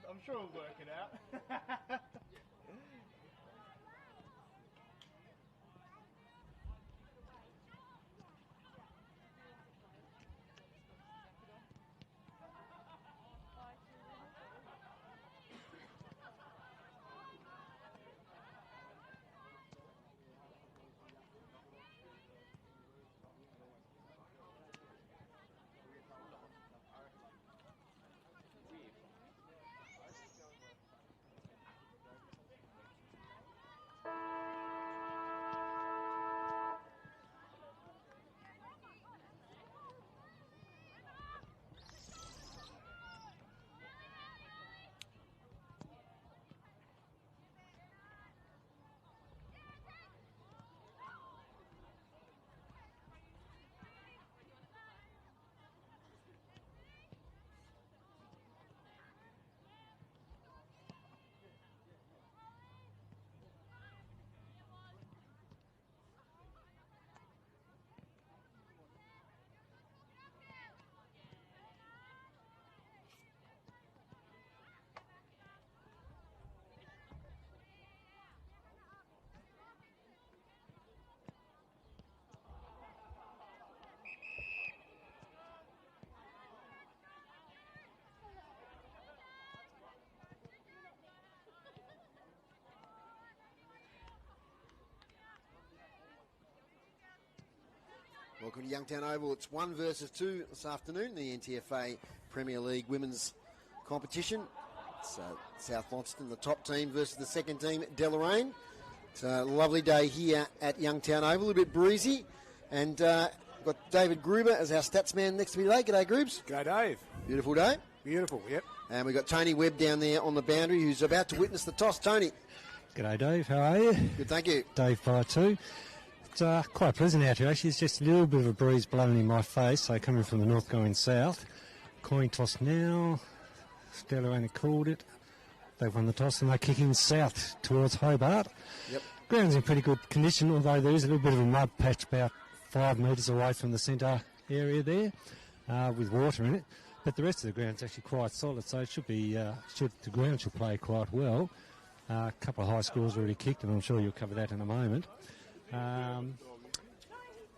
I'm sure we'll work it out. Welcome to Youngtown Oval. It's 1 versus 2 this afternoon, the NTFA Premier League women's competition. It's South Launceston, the top team, versus the second team, Deloraine. It's a lovely day here at Youngtown Oval, a little bit breezy. And we've got David Gruber as our stats man next to me today. G'day, Grubes. G'day, Dave. Beautiful day. Beautiful, yep. And we've got Tony Webb down there on the boundary, who's about to witness the toss. Tony. G'day, Dave. How are you? Good, thank you. Dave by 2. It's quite pleasant out here, actually. It's just a little bit of a breeze blowing in my face, so coming from the north going south. Coin toss now. Deloraine called it. They've won the toss and they're kicking south towards Hobart. Yep. Ground's in pretty good condition, although there is a little bit of a mud patch about 5 metres away from the centre area there with water in it. But the rest of the ground's actually quite solid, so it should be, the ground should play quite well. A couple of high scores already kicked, and I'm sure you'll cover that in a moment.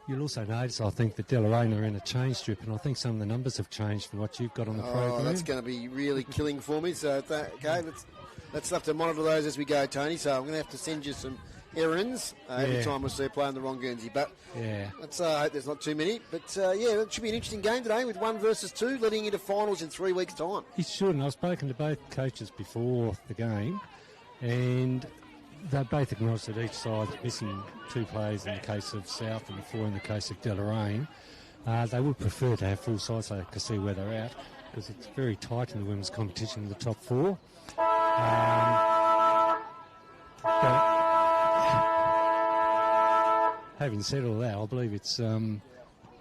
You'll also notice, I think, that Deloraine are in a change strip, and I think some of the numbers have changed from what you've got on the program. Oh, that's going to be really killing for me. So, okay, let's have to monitor those as we go, Tony. So I'm going to have to send you some errands every time we see playing the wrong Guernsey. But let's hope there's not too many. But it should be an interesting game today with 1 versus 2, leading into finals in 3 weeks' time. It should, and I've spoken to both coaches before the game, and they both acknowledge that each side's missing 2 players in the case of South and 4 in the case of Deloraine. They would prefer to have full sides so they can see where they're at, because it's very tight in the women's competition in the top 4. But having said all that, I believe it's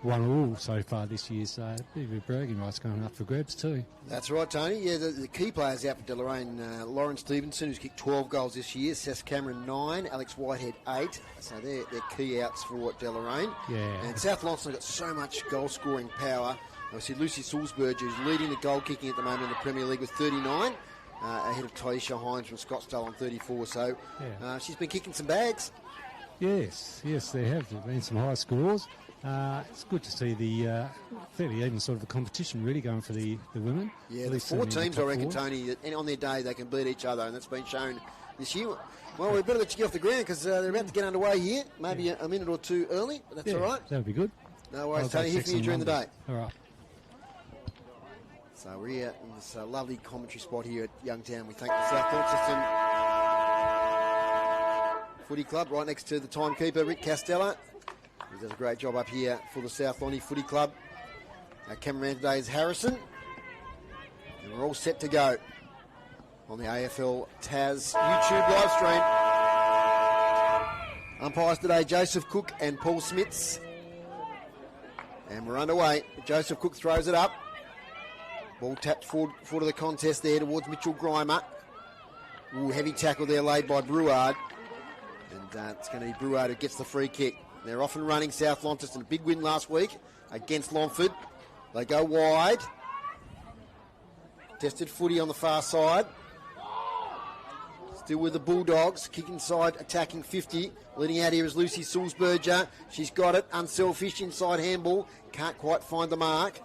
1-1 so far this year, so a bit of a bragging rights going up for grabs too. That's right, Tony. Yeah, the key players out for Deloraine, Lauren Stevenson, who's kicked 12 goals this year, Seth Cameron 9, Alex Whitehead 8. So they're key outs for Deloraine. Yeah. And South Launceston got so much goal-scoring power. Obviously, Lucy Sulzberg, who's leading the goal kicking at the moment in the Premier League with 39, ahead of Taisha Hines from Scottsdale on 34. So she's been kicking some bags. Yes, there have been some high scores. It's good to see the fairly even sort of a competition really going for the women. Yeah, there's 4 teams, I reckon, Tony, that on their day they can beat each other, and that's been shown this year. Well, we better let you get off the ground because they're about to get underway here, maybe a minute or 2 early, but that's all right. That would be good. No worries, Tony. Hear from you during the day. All right. So we're here in this lovely commentary spot here at Youngtown. We thank the South Launceston Footy Club right next to the timekeeper, Rick Costello. He does a great job up here for the South Lonnie Footy Club. Our cameraman today is Harrison. And we're all set to go on the AFL Taz YouTube live stream. Umpires today, Joseph Cook and Paul Smits. And we're underway. Joseph Cook throws it up. Ball tapped forward of the contest there towards Mitchell Grimer. Ooh, heavy tackle there laid by Brouard. And it's going to be Brouard who gets the free kick. They're off and running, South Launceston. A big win last week against Longford. They go wide. Tested footy on the far side. Still with the Bulldogs. Kick inside, attacking 50. Leading out here is Lucy Sulzberger. She's got it. Unselfish inside handball. Can't quite find the mark.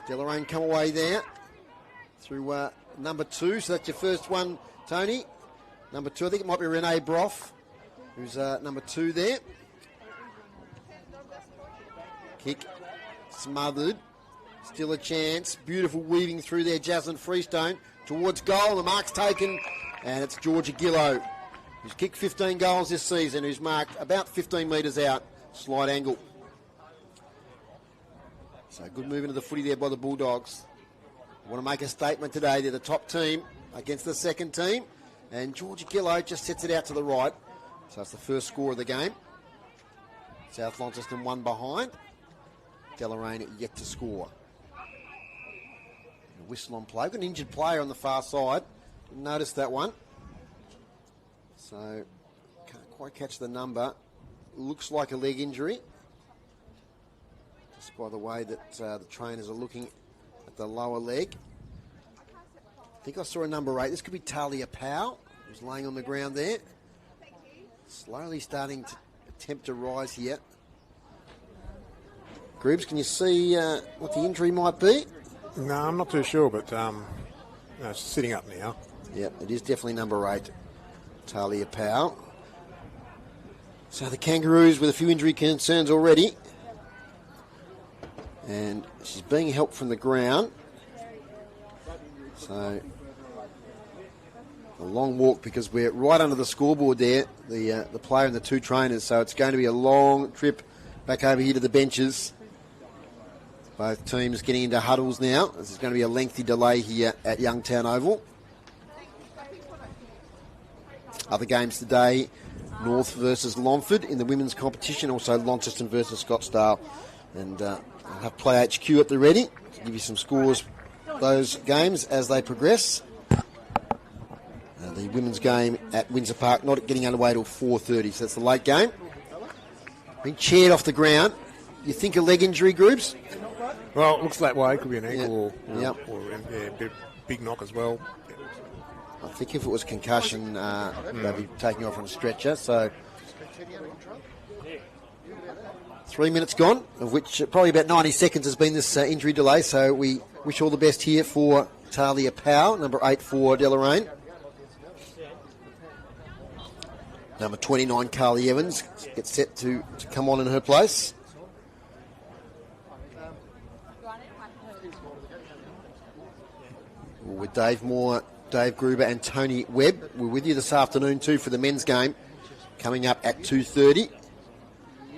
Deloraine come away there through number 2. So that's your first one, Tony. Number 2, I think it might be Renee Broff, who's number 2 there. Kick smothered. Still a chance. Beautiful weaving through there, Jaslyn Freestone towards goal. The mark's taken, and it's Georgia Gillow, who's kicked 15 goals this season, who's marked about 15 metres out. Slight angle. So good movement of the footy there by the Bulldogs. I want to make a statement today. They're the top team against the second team. And Georgia Gillow just sets it out to the right. So it's the first score of the game. South Launceston 1 behind. Deloraine yet to score. A whistle on play. We've got an injured player on the far side. Didn't notice that one. So can't quite catch the number. Looks like a leg injury. Just by the way that the trainers are looking at the lower leg. I think I saw a number 8. This could be Talia Powell, who's laying on the ground there. Slowly starting to attempt to rise here. Gribbs, can you see what the injury might be? No, I'm not too sure, but it's sitting up now. Yep, it is definitely number 8, Talia Powell. So the Kangaroos with a few injury concerns already. And she's being helped from the ground. So a long walk because we're right under the scoreboard there, the player and the 2 trainers. So it's going to be a long trip back over here to the benches. Both teams getting into huddles now. This is going to be a lengthy delay here at Youngtown Oval. Other games today, North versus Longford in the women's competition. Also Launceston versus Scottsdale. And I'll have Play HQ at the ready to give you some scores those games as they progress. The women's game at Windsor Park not getting underway till 4:30, so that's the late game. Being chaired off the ground. You think a leg injury, Groups? Well, it looks that way. It could be an ankle or a big knock as well. I think if it was concussion, they'd be taking off on a stretcher. So 3 minutes gone, of which probably about 90 seconds has been this injury delay. So we wish all the best here for Talia Powell, number 8 for Deloraine. Number 29, Carly Evans, gets set to come on in her place. With Dave Moore, Dave Gruber and Tony Webb. We're with you this afternoon too for the men's game, coming up at 2:30.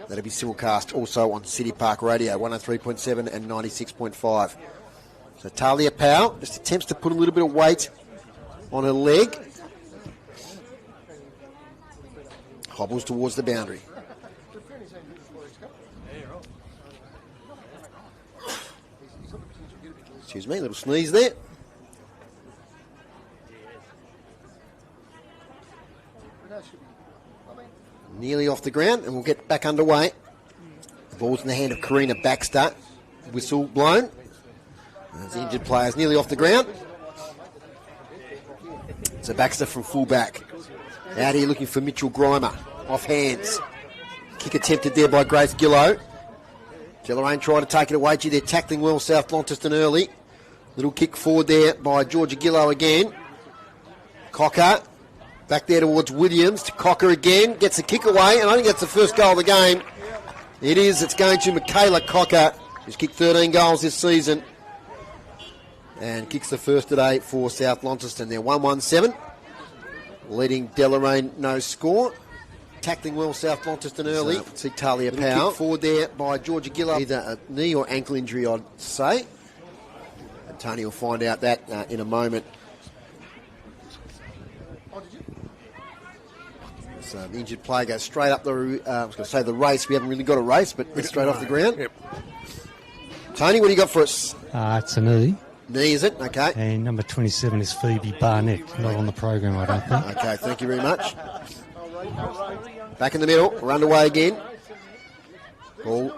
That'll be simulcast also on City Park Radio, 103.7 and 96.5. So Talia Powell just attempts to put a little bit of weight on her leg. Hobbles towards the boundary. Excuse me, a little sneeze there. Nearly off the ground, and we'll get back underway. The ball's in the hand of Karina Baxter. Whistle blown. There's the injured players nearly off the ground. So Baxter from full-back. Out here looking for Mitchell Grimer. Off hands. Kick attempted there by Grace Gillow. Deloraine trying to take it away. Gee, they're tackling well South Launceston early. Little kick forward there by Georgia Gillow again. Cocker. Back there towards Williams. To Cocker again. Gets a kick away, and I think that's the first goal of the game. It is. It's going to Michaela Cocker, who's kicked 13 goals this season. And kicks the first today for South Launceston. They're 1-1-7. Leading Deloraine no score. Tackling well South Launceston early. See Talia Powell. Kick forward there by Georgia Gillow. Either a knee or ankle injury, I'd say. And Tony will find out that in a moment. So the injured player goes straight up the, I was going to say the race. We haven't really got a race, but it's straight off the ground. Yep. Tony, what do you got for us? It's a knee. Knee, is it? Okay. And number 27 is Phoebe Barnett. Not on the program, I don't think. Okay, thank you very much. Back in the middle, we're underway again. Ball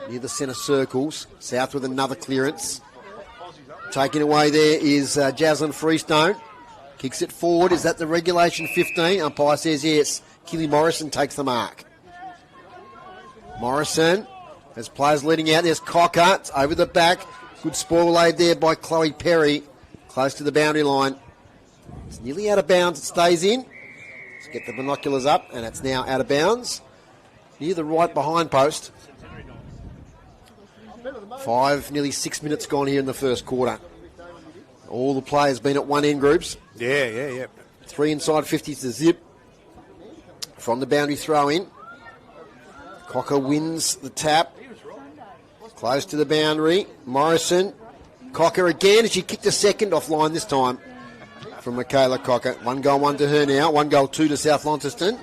near the centre circles. South with another clearance. Taking away there is Jaslyn Freestone. Kicks it forward. Is that the regulation 15? Umpire says yes. Keely Morrison takes the mark. Morrison, as players leading out, there's Cocker. It's over the back. Good spoil laid there by Chloe Perry. Close to the boundary line. It's nearly out of bounds. It stays in. Let's get the binoculars up, and it's now out of bounds. Near the right behind post. 5, nearly 6 minutes gone here in the first quarter. All the players been at one end groups. Yeah. 3 inside 50s to zip. From the boundary throw in. Cocker wins the tap. Close to the boundary. Morrison. Cocker again. She kicked a second offline this time from Michaela Cocker. 1 goal, 1 to her now. 1 goal, 2 to South Launceston.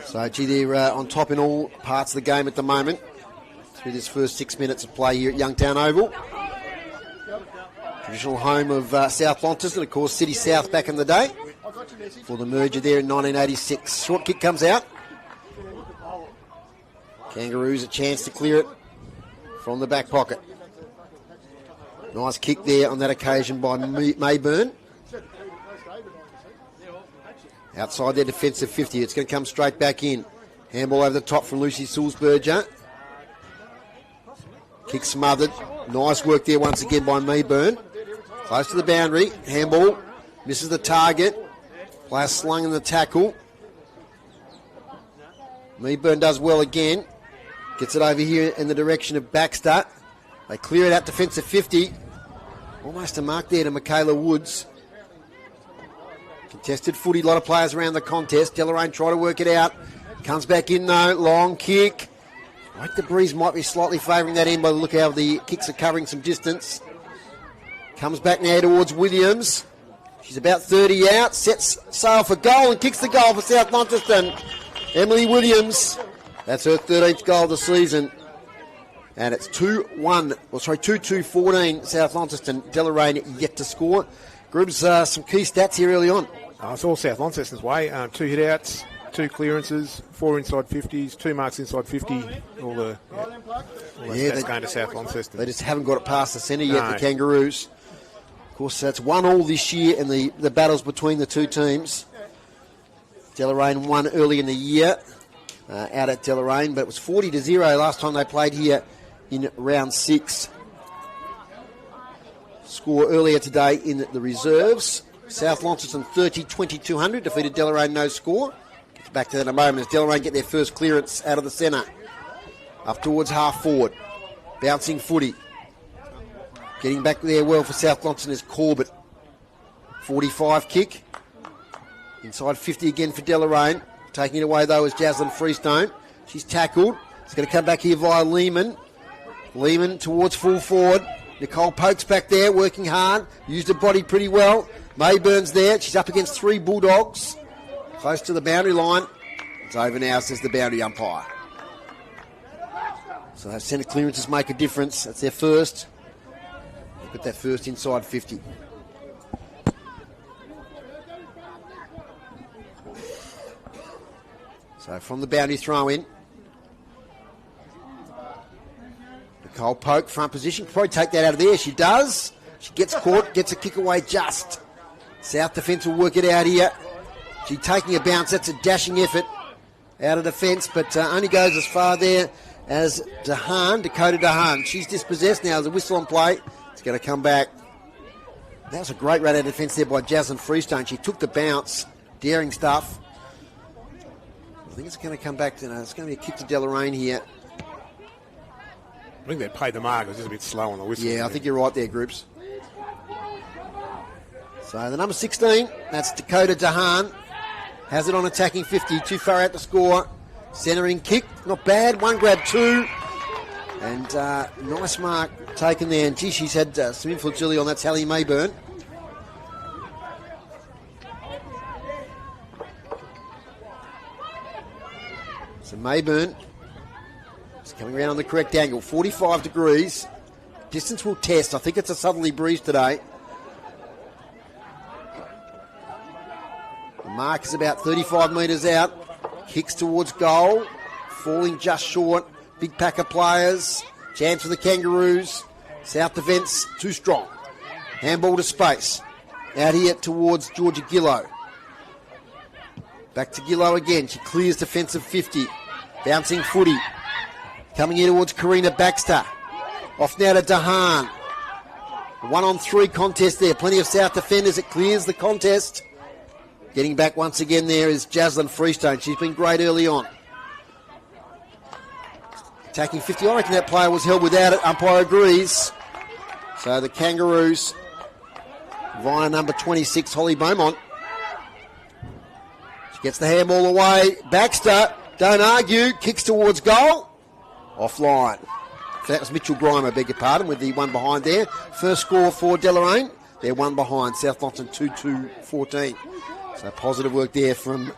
So, gee, they're on top in all parts of the game at the moment through this first 6 minutes of play here at Youngtown Oval. Traditional home of South Launceston, of course, City South back in the day for the merger there in 1986. Short kick comes out. Kangaroos a chance to clear it from the back pocket. Nice kick there on that occasion by Mayburn. Outside their defensive 50. It's going to come straight back in. Handball over the top from Lucy Sulzberger. Kick smothered. Nice work there once again by Mayburn. Close to the boundary. Handball. Misses the target. Player slung in the tackle. Mayburn does well again. Gets it over here in the direction of Baxter. They clear it out defensive 50. Almost a mark there to Michaela Woods. Contested footy, a lot of players around the contest. Deloraine try to work it out. Comes back in though, long kick. I think the breeze might be slightly favouring that end by the look how the kicks are covering some distance. Comes back now towards Williams. She's about 30 out, sets sail for goal and kicks the goal for South Launceston. Emily Williams, that's her 13th goal of the season. And it's 2-2-14 South Launceston. Deloraine yet to score. Gribs, some key stats here early on. It's all South Launceston's way. 2 hit-outs, 2 clearances, 4 inside 50s, 2 marks inside 50. All the stats going to South Launceston. They just haven't got it past the centre yet, the Kangaroos. Of course, that's 1-1 this year in the battles between the two teams. Deloraine won early in the year out at Deloraine, but it was 40-0 last time they played here in round 6. Score earlier today in the reserves. South Launceston 30-2200 defeated Deloraine, no score. Gets back to that in a moment as Deloraine get their first clearance out of the centre. Up towards half forward. Bouncing footy. Getting back there well for South Launceston is Corbett. 45 kick. Inside 50 again for Deloraine. Taking it away though is Jaslyn Freestone. She's tackled. It's going to come back here via Lehman. Lehman towards full forward. Nicole Pokes back there, working hard. Used her body pretty well. Mayburn's there. She's up against 3 Bulldogs. Close to the boundary line. It's over now, says the boundary umpire. So those centre clearances make a difference. That's their first. Look at that first inside 50. So from the boundary throw in. Nicole Poke, front position. Could probably take that out of there. She does. She gets caught, gets a kick away just. South defence will work it out here. She's taking a bounce. That's a dashing effort out of defence, but only goes as far there as Dakota Dehaan. She's dispossessed now. There's a whistle on play. It's going to come back. That was a great run out of defence there by Jaslyn Freestone. She took the bounce. Daring stuff. I think it's going to come back to, it's going to be a kick to Deloraine here. I think they paid the mark. It was just a bit slow on the whistle. Yeah, I think you're right there, Groups. So the number 16, that's Dakota Dehaan. Has it on attacking 50. Too far out to score. Centering kick, not bad. 1 grab, 2. And nice mark taken there. And gee, she's had some influence early on. That's Hallie Mayburn. So Mayburn is coming around on the correct angle. 45 degrees. Distance will test. I think it's a southerly breeze today. mark is about 35 metres out. Kicks towards goal. Falling just short. Big pack of players. Chance for the Kangaroos. South defence too strong. Handball to space. Out here towards Georgia Gillow. Back to Gillow again. She clears defensive 50. Bouncing footy. Coming in towards Karina Baxter. Off now to Dahan. 1-on-3 contest there. Plenty of South defenders. It clears the contest. Getting back once again there is Jaslyn Freestone. She's been great early on. Attacking 50. I reckon that player was held without it. Umpire agrees. So the Kangaroos via number 26, Holly Beaumont. She gets the handball away. Baxter, don't argue. Kicks towards goal. Offline. So that was Mitchell Grime, I beg your pardon, with the one behind there. First score for Deloraine. They're one behind. South Launceston 2-2-14. So positive work there from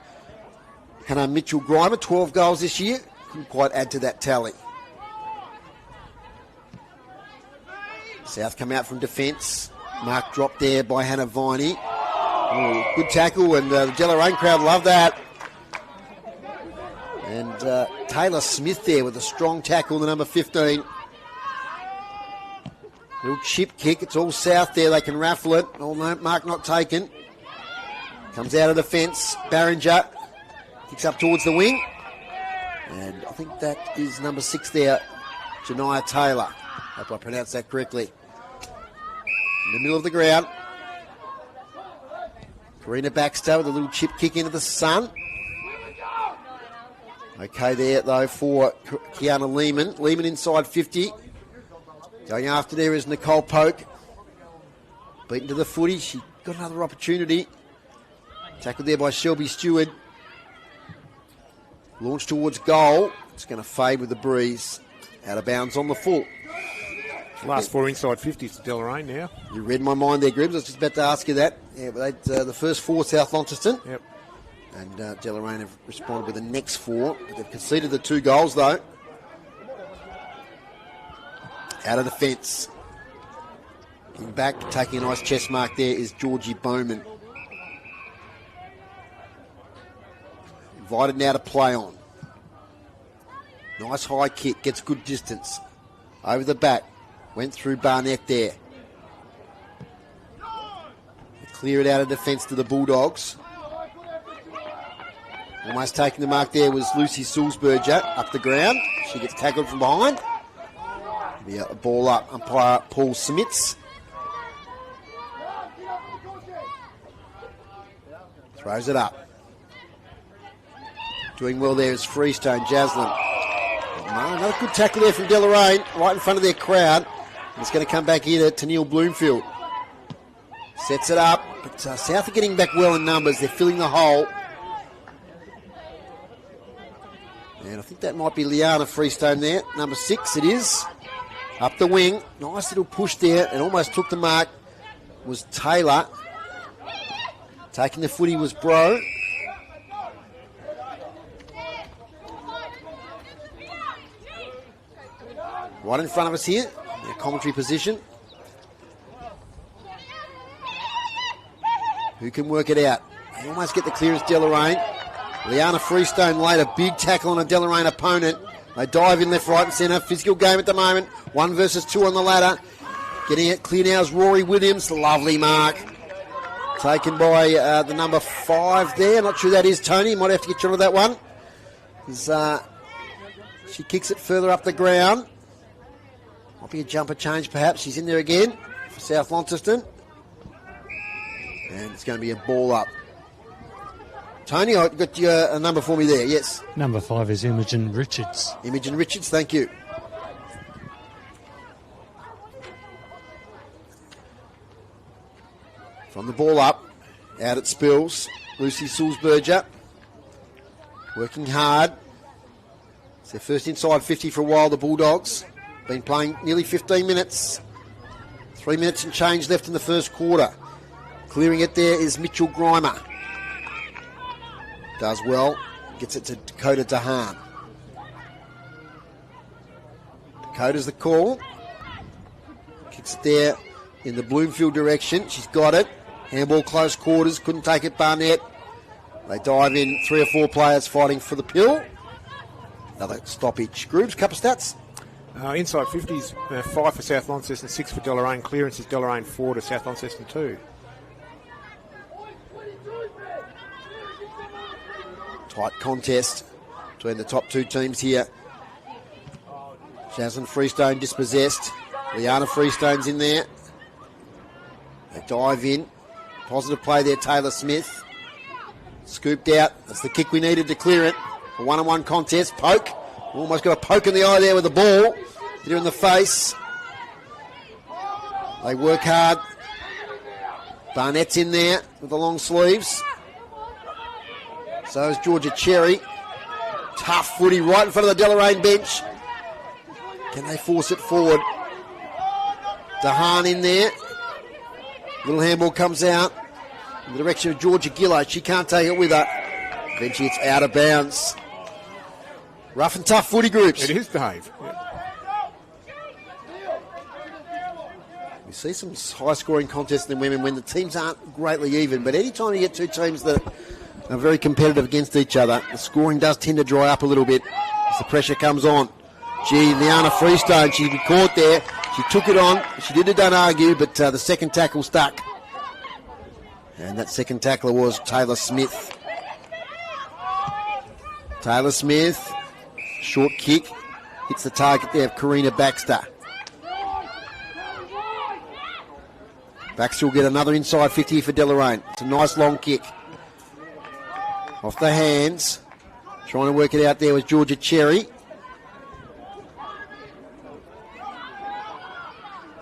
Hannah Mitchell Grimer. 12 goals this year. Couldn't quite add to that tally. South come out from defence. Mark dropped there by Hannah Viney. Oh, good tackle, and the Deloraine crowd love that. And Taylor Smith there with a strong tackle, the number 15. Little chip kick. It's all South there. They can raffle it. Oh, no, mark not taken. Comes out of defence. Barringer kicks up towards the wing. And I think that is number 6 there, Janiah Taylor. Hope I pronounced that correctly. In the middle of the ground. Karina Baxter with a little chip kick into the sun. Okay there, though, for Kiana Lehman. Lehman inside 50. Going after there is Nicole Polk. Beaten to the footy. She got another opportunity. Tackled there by Shelby Stewart. Launched towards goal. It's going to fade with the breeze. Out of bounds on the full. Last 4 inside 50s to Deloraine now. You read my mind there, Gribbs. I was just about to ask you that. Yeah, but the first 4 South Launceston. Yep. And Deloraine have responded with the next 4. They've conceded the 2 goals, though. Out of the fence. Getting back, taking a nice chest mark there is Georgie Bowman. Invited now to play on. Nice high kick, gets good distance. Over the back. Went through Barnett there. They clear it out of defence to the Bulldogs. Almost taking the mark there was Lucy Sulzberger up the ground. She gets tackled from behind. Be out the ball up. Umpire Paul Smits. Throws it up. Doing well there is Freestone, Jaslyn. Another good tackle there from Deloraine, right in front of their crowd. It's going to come back here to Neil Bloomfield. Sets it up, but South are getting back well in numbers. They're filling the hole. And I think that might be Liana Freestone there. Number 6 it is. Up the wing. Nice little push there. It almost took the mark. Was Taylor. Taking the footy was Bro. Right in front of us here. Their commentary position. Who can work it out? They almost get the clearance, Deloraine. Liana Freestone laid a big tackle on a Deloraine opponent. They dive in left, right and centre. Physical game at the moment. 1 versus 2 on the ladder. Getting it clear now is Rory Williams. Lovely mark. Taken by the number 5 there. Not sure that is Tony. Might have to get you onto that one. She kicks it further up the ground. Might be a jumper change perhaps. She's in there again for South Launceston. And it's going to be a ball up. Tony, I got a number for me there, yes. Number 5 is Imogen Richards. Imogen Richards, thank you. From the ball up, out it spills. Lucy Sulzberger. Working hard. It's their first inside 50 for a while, the Bulldogs. Been playing nearly 15 minutes. 3 minutes and change left in the first quarter. Clearing it there is Mitchell Grimer. Does well. Gets it to Dakota Dahan. Dakota's the call. Kicks it there in the Bloomfield direction. She's got it. Handball close quarters. Couldn't take it, Barnett. They dive in, 3 or 4 players fighting for the pill. Another stoppage. Groups, couple of stats. Inside 50s, 5 for South Launceston, 6 for Deloraine. Clearances, Deloraine 4 to South Launceston 2. Tight contest between the top 2 teams here. Jasmine Freestone dispossessed. Liana Freestone's in there. They dive in. Positive play there, Taylor Smith. Scooped out. That's the kick we needed to clear it. A one-on-one contest. Poke. Almost got a poke in the eye there with the ball. Hit her in the face. They work hard. Barnett's in there with the long sleeves. So is Georgia Cherry. Tough footy right in front of the Deloraine bench. Can they force it forward? Dahan in there. Little handball comes out in the direction of Georgia Gillow. She can't take it with her. Eventually it's out of bounds. Rough and tough footy groups. It is, Dave. We see some high-scoring contests in women when the teams aren't greatly even, but any time you get 2 teams that are very competitive against each other, the scoring does tend to dry up a little bit as the pressure comes on. Gee, Liana Freestone, she'd be caught there. She took it on. She don't argue, but the second tackle stuck. And that second tackler was Taylor Smith. Taylor Smith, short kick, hits the target there of Karina Baxter. Baxter will get another inside 50 for Deloraine. It's a nice long kick. Off the hands. Trying to work it out there was Georgia Cherry.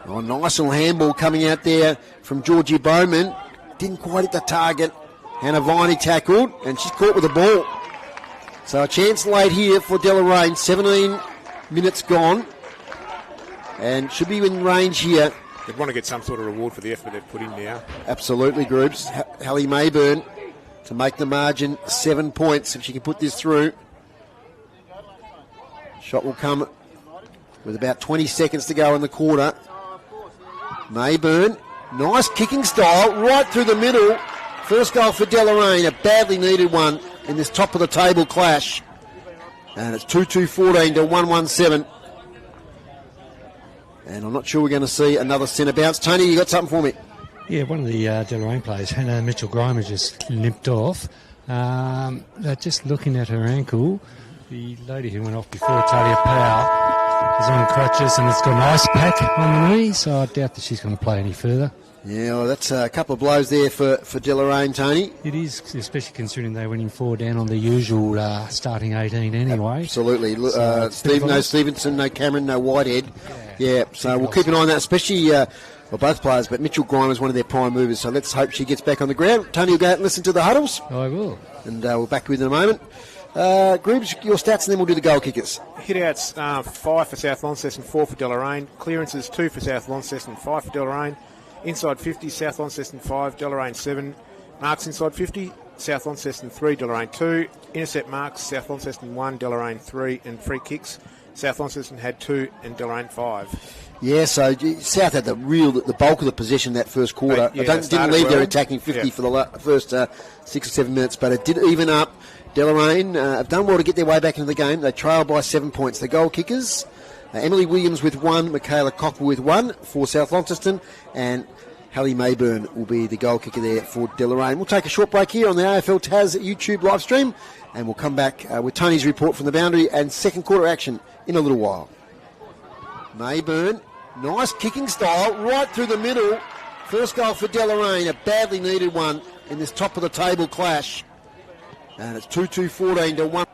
Oh, nice little handball coming out there from Georgie Bowman. Didn't quite hit the target. Hannah Viney tackled, and she's caught with the ball. So a chance late here for Deloraine. 17 minutes gone. And should be in range here. They'd want to get some sort of reward for the effort they've put in now. Absolutely, groups. Hallie Mayburn to make the margin 7 points if she can put this through. Shot will come with about 20 seconds to go in the quarter. Mayburn, nice kicking style, right through the middle. First goal for Deloraine, a badly needed one in this top of the table clash. And it's 2-2-14 to 1-1-7. And I'm not sure we're going to see another centre bounce. Tony, you got something for me? Yeah, one of the Deloraine players, Hannah Mitchell-Grimer, just limped off. They're just looking at her ankle. The lady who went off before, Talia Powell, is on crutches and it's got an ice pack on the knee, so I doubt that she's going to play any further. Yeah, well, that's a couple of blows there for Deloraine, Tony. It is, especially considering they went in 4 down on the usual starting 18 anyway. Absolutely. No Stevenson, no Cameron, no Whitehead. Yeah, so we'll keep an eye on that, especially, both players, but Mitchell Grime is one of their prime movers, so let's hope she gets back on the ground. Tony will go out and listen to the huddles. I will. And we'll back with you in a moment. Groups, your stats, and then we'll do the goal kickers. Hit-outs, 5 for South Launceston, 4 for Deloraine. Clearances, 2 for South Launceston, 5 for Deloraine. Inside 50, South Launceston 5, Deloraine 7. Marks inside 50, South Launceston 3, Deloraine 2. Intercept marks, South Launceston 1, Deloraine 3. And free kicks, South Launceston had 2 and Deloraine 5. Yeah, so South had the bulk of the possession that first quarter. Didn't leave their attacking 50 for the first 6 or 7 minutes, but it did even up. Deloraine have done well to get their way back into the game. They trail by 7 points. The goal kickers, Emily Williams with 1, Michaela Cocker with 1 for South Launceston, and Hallie Mayburn will be the goal kicker there for Deloraine. We'll take a short break here on the AFL Taz YouTube live stream, and we'll come back with Tony's report from the boundary and second quarter action in a little while. Mayburn, nice kicking style, right through the middle. First goal for Deloraine, a badly needed one in this top of the table clash. And it's 2-2-14 to 1.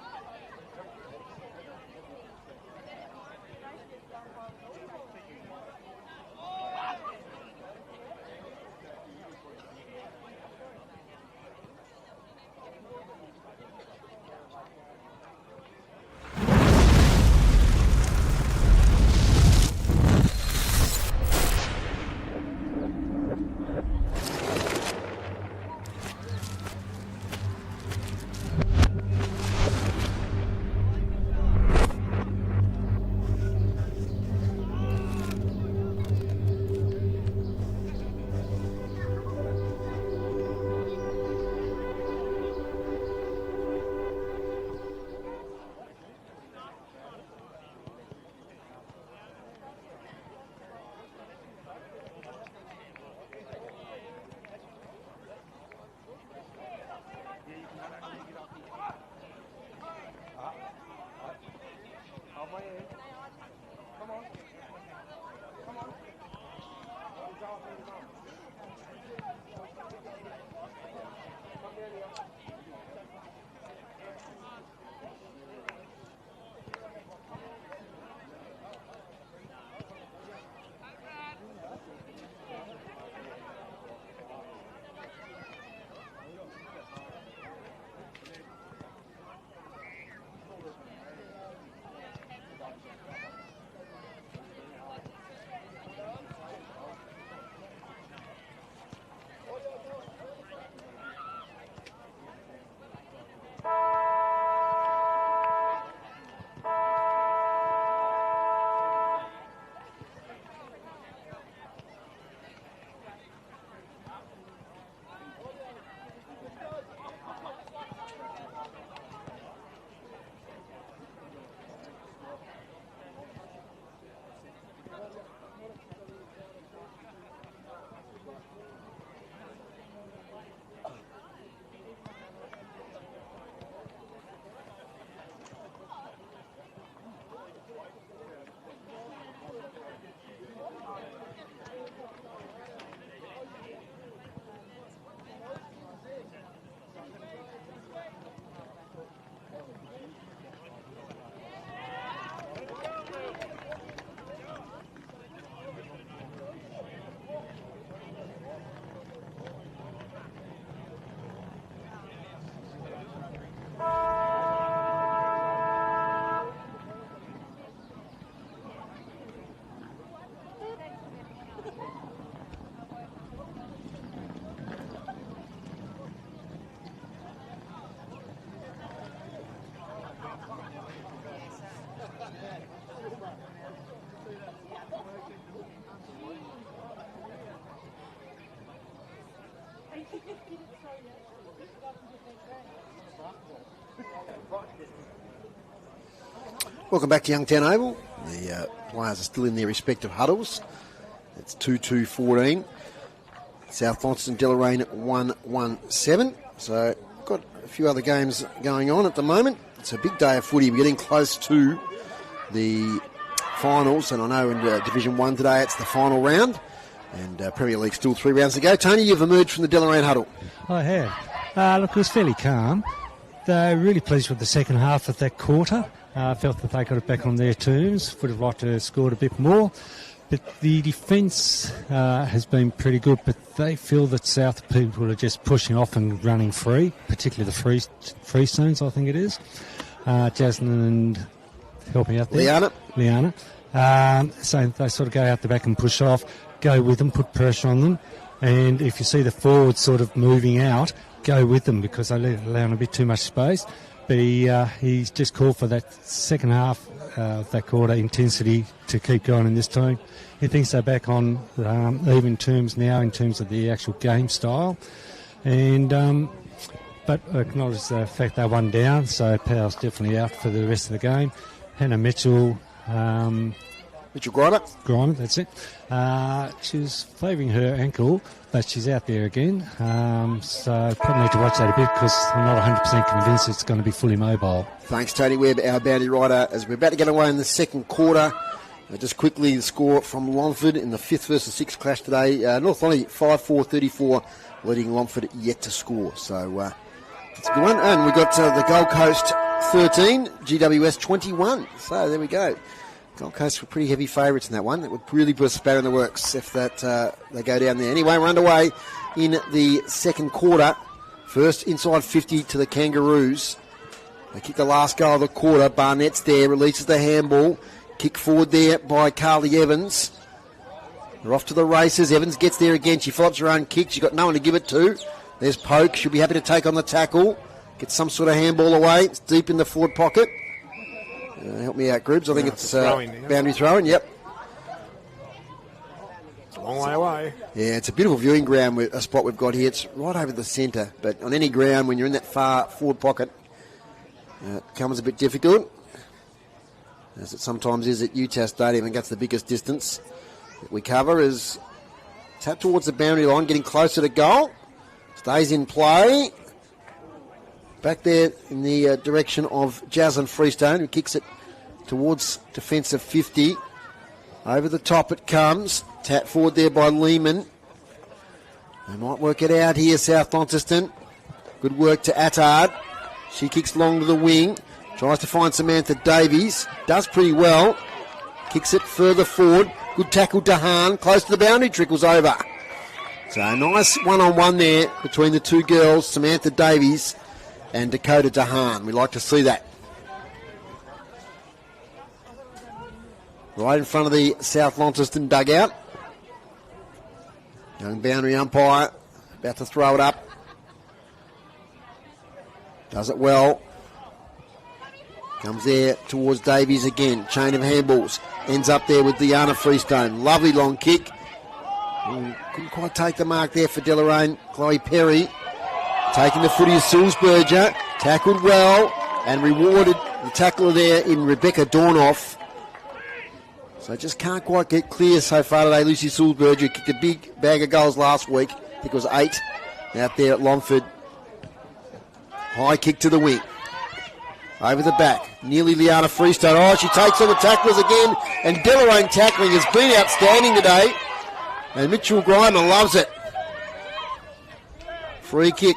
Welcome back to Youngtown Oval. The players are still in their respective huddles. It's 2-2-14. South Launceston, Deloraine 1-1-7. So got a few other games going on at the moment. It's a big day of footy. We're getting close to the finals, and I know in Division 1 today it's the final round, and Premier League still 3 rounds to go. Tony, you've emerged from the Deloraine huddle. I have. Look, it was fairly calm. They're really pleased with the second half of that quarter. Felt that they got it back on their terms. Would have liked to have scored a bit more. But the defence has been pretty good, but they feel that South people are just pushing off and running free, particularly the Freestones, I think it is. Jasmine and help me out there. Liana. So they sort of go out the back and push off, go with them, put pressure on them. And if you see the forwards sort of moving out, go with them because they allow them a bit too much space. But he's just called for that second half of that quarter intensity to keep going in this team. He thinks they're back on even terms now in terms of the actual game style. And but acknowledge the fact they're one down, so Power's definitely out for the rest of the game. Hannah Mitchell... Mitchell Grimer, that's it. She's favouring her ankle, but she's out there again. So probably need to watch that a bit because I'm not 100% convinced it's going to be fully mobile. Thanks, Tony Webb, our boundary rider, as we're about to get away in the second quarter. Just quickly, the score from Longford in the 5th versus 6th clash today. North Lonnie 5-4-34, leading Longford yet to score. So it's a good one. And we've got the Gold Coast 13, GWS 21. So there we go. Gold Coast were pretty heavy favourites in that one. That would really put a spanner in the works if that they go down there. Anyway, we're underway in the second quarter. First inside 50 to the Kangaroos. They kick the last goal of the quarter. Barnett's there, releases the handball. Kick forward there by Carly Evans. They're off to the races. Evans gets there again. She flops her own kick. She's got no one to give it to. There's Poke. She'll be happy to take on the tackle. Gets some sort of handball away. It's deep in the forward pocket. Help me out, Gribs. I think it's boundary throwing, yep. It's a long way away. Yeah, it's a beautiful viewing ground, a spot we've got here. It's right over the centre, but on any ground, when you're in that far forward pocket, it becomes a bit difficult, as it sometimes is at Utah Stadium, and that's the biggest distance that we cover. Is tap towards the boundary line, getting closer to goal. Stays in play. Back there in the direction of Jaslyn Freestone, who kicks it towards defensive 50. Over the top it comes. Tap forward there by Lehman. They might work it out here, South Launceston. Good work to Attard. She kicks long to the wing. Tries to find Samantha Davies. Does pretty well. Kicks it further forward. Good tackle to Hahn. Close to the boundary. Trickles over. So a nice one-on-one there between the two girls, Samantha Davies and Dakota Dahan. We like to see that. Right in front of the South Launceston dugout. Young boundary umpire about to throw it up. Does it well. Comes there towards Davies again. Chain of handballs. Ends up there with Diana Freestone. Lovely long kick. Couldn't quite take the mark there for Deloraine. Chloe Perry taking the footy of Sulzberger. Tackled well and rewarded the tackler there in Rebecca Dornoff. So just can't quite get clear so far today. Lucy Sulzberger kicked a big bag of goals last week. I think it was 8 out there at Longford. High kick to the wing. Over the back. Nearly Liana Freestone. Oh, she takes on the tacklers again. And Deloraine tackling has been outstanding today. And Mitchell Grimer loves it. Free kick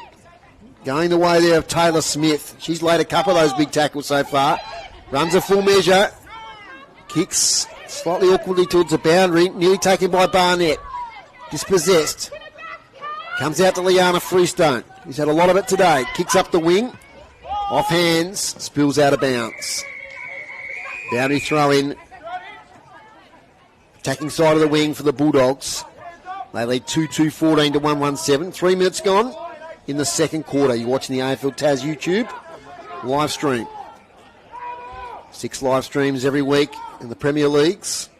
going the way there of Taylor Smith. She's laid a couple of those big tackles so far. Runs a full measure. Kicks slightly awkwardly towards the boundary. Nearly taken by Barnett. Dispossessed. Comes out to Liana Freestone. He's had a lot of it today. Kicks up the wing. Off hands. Spills out of bounds. Boundary throw in. Attacking side of the wing for the Bulldogs. They lead 2-2-14 to 1-1-7. 3 minutes gone in the second quarter. You're watching the AFL Taz YouTube live stream. 6 live streams every week in the Premier Leagues.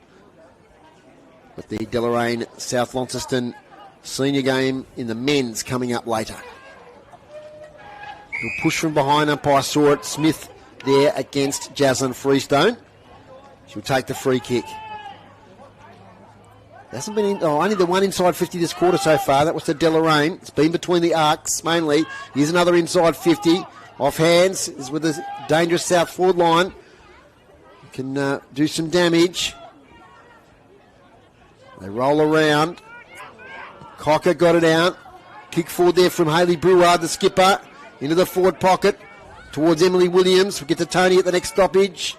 With the Deloraine South Launceston senior game in the men's coming up later. He'll push from behind. Umpire saw it. Smith there against Jaslyn Freestone. She'll take the free kick. Hasn't been only the one inside 50 this quarter so far. That was to Deloraine. It's been between the arcs mainly. Here's another inside 50. Off hands is with a dangerous south forward line. Can do some damage. They roll around. Cocker got it out. Kick forward there from Hayley Breward, the skipper, into the forward pocket towards Emily Williams. We'll get to Tony at the next stoppage.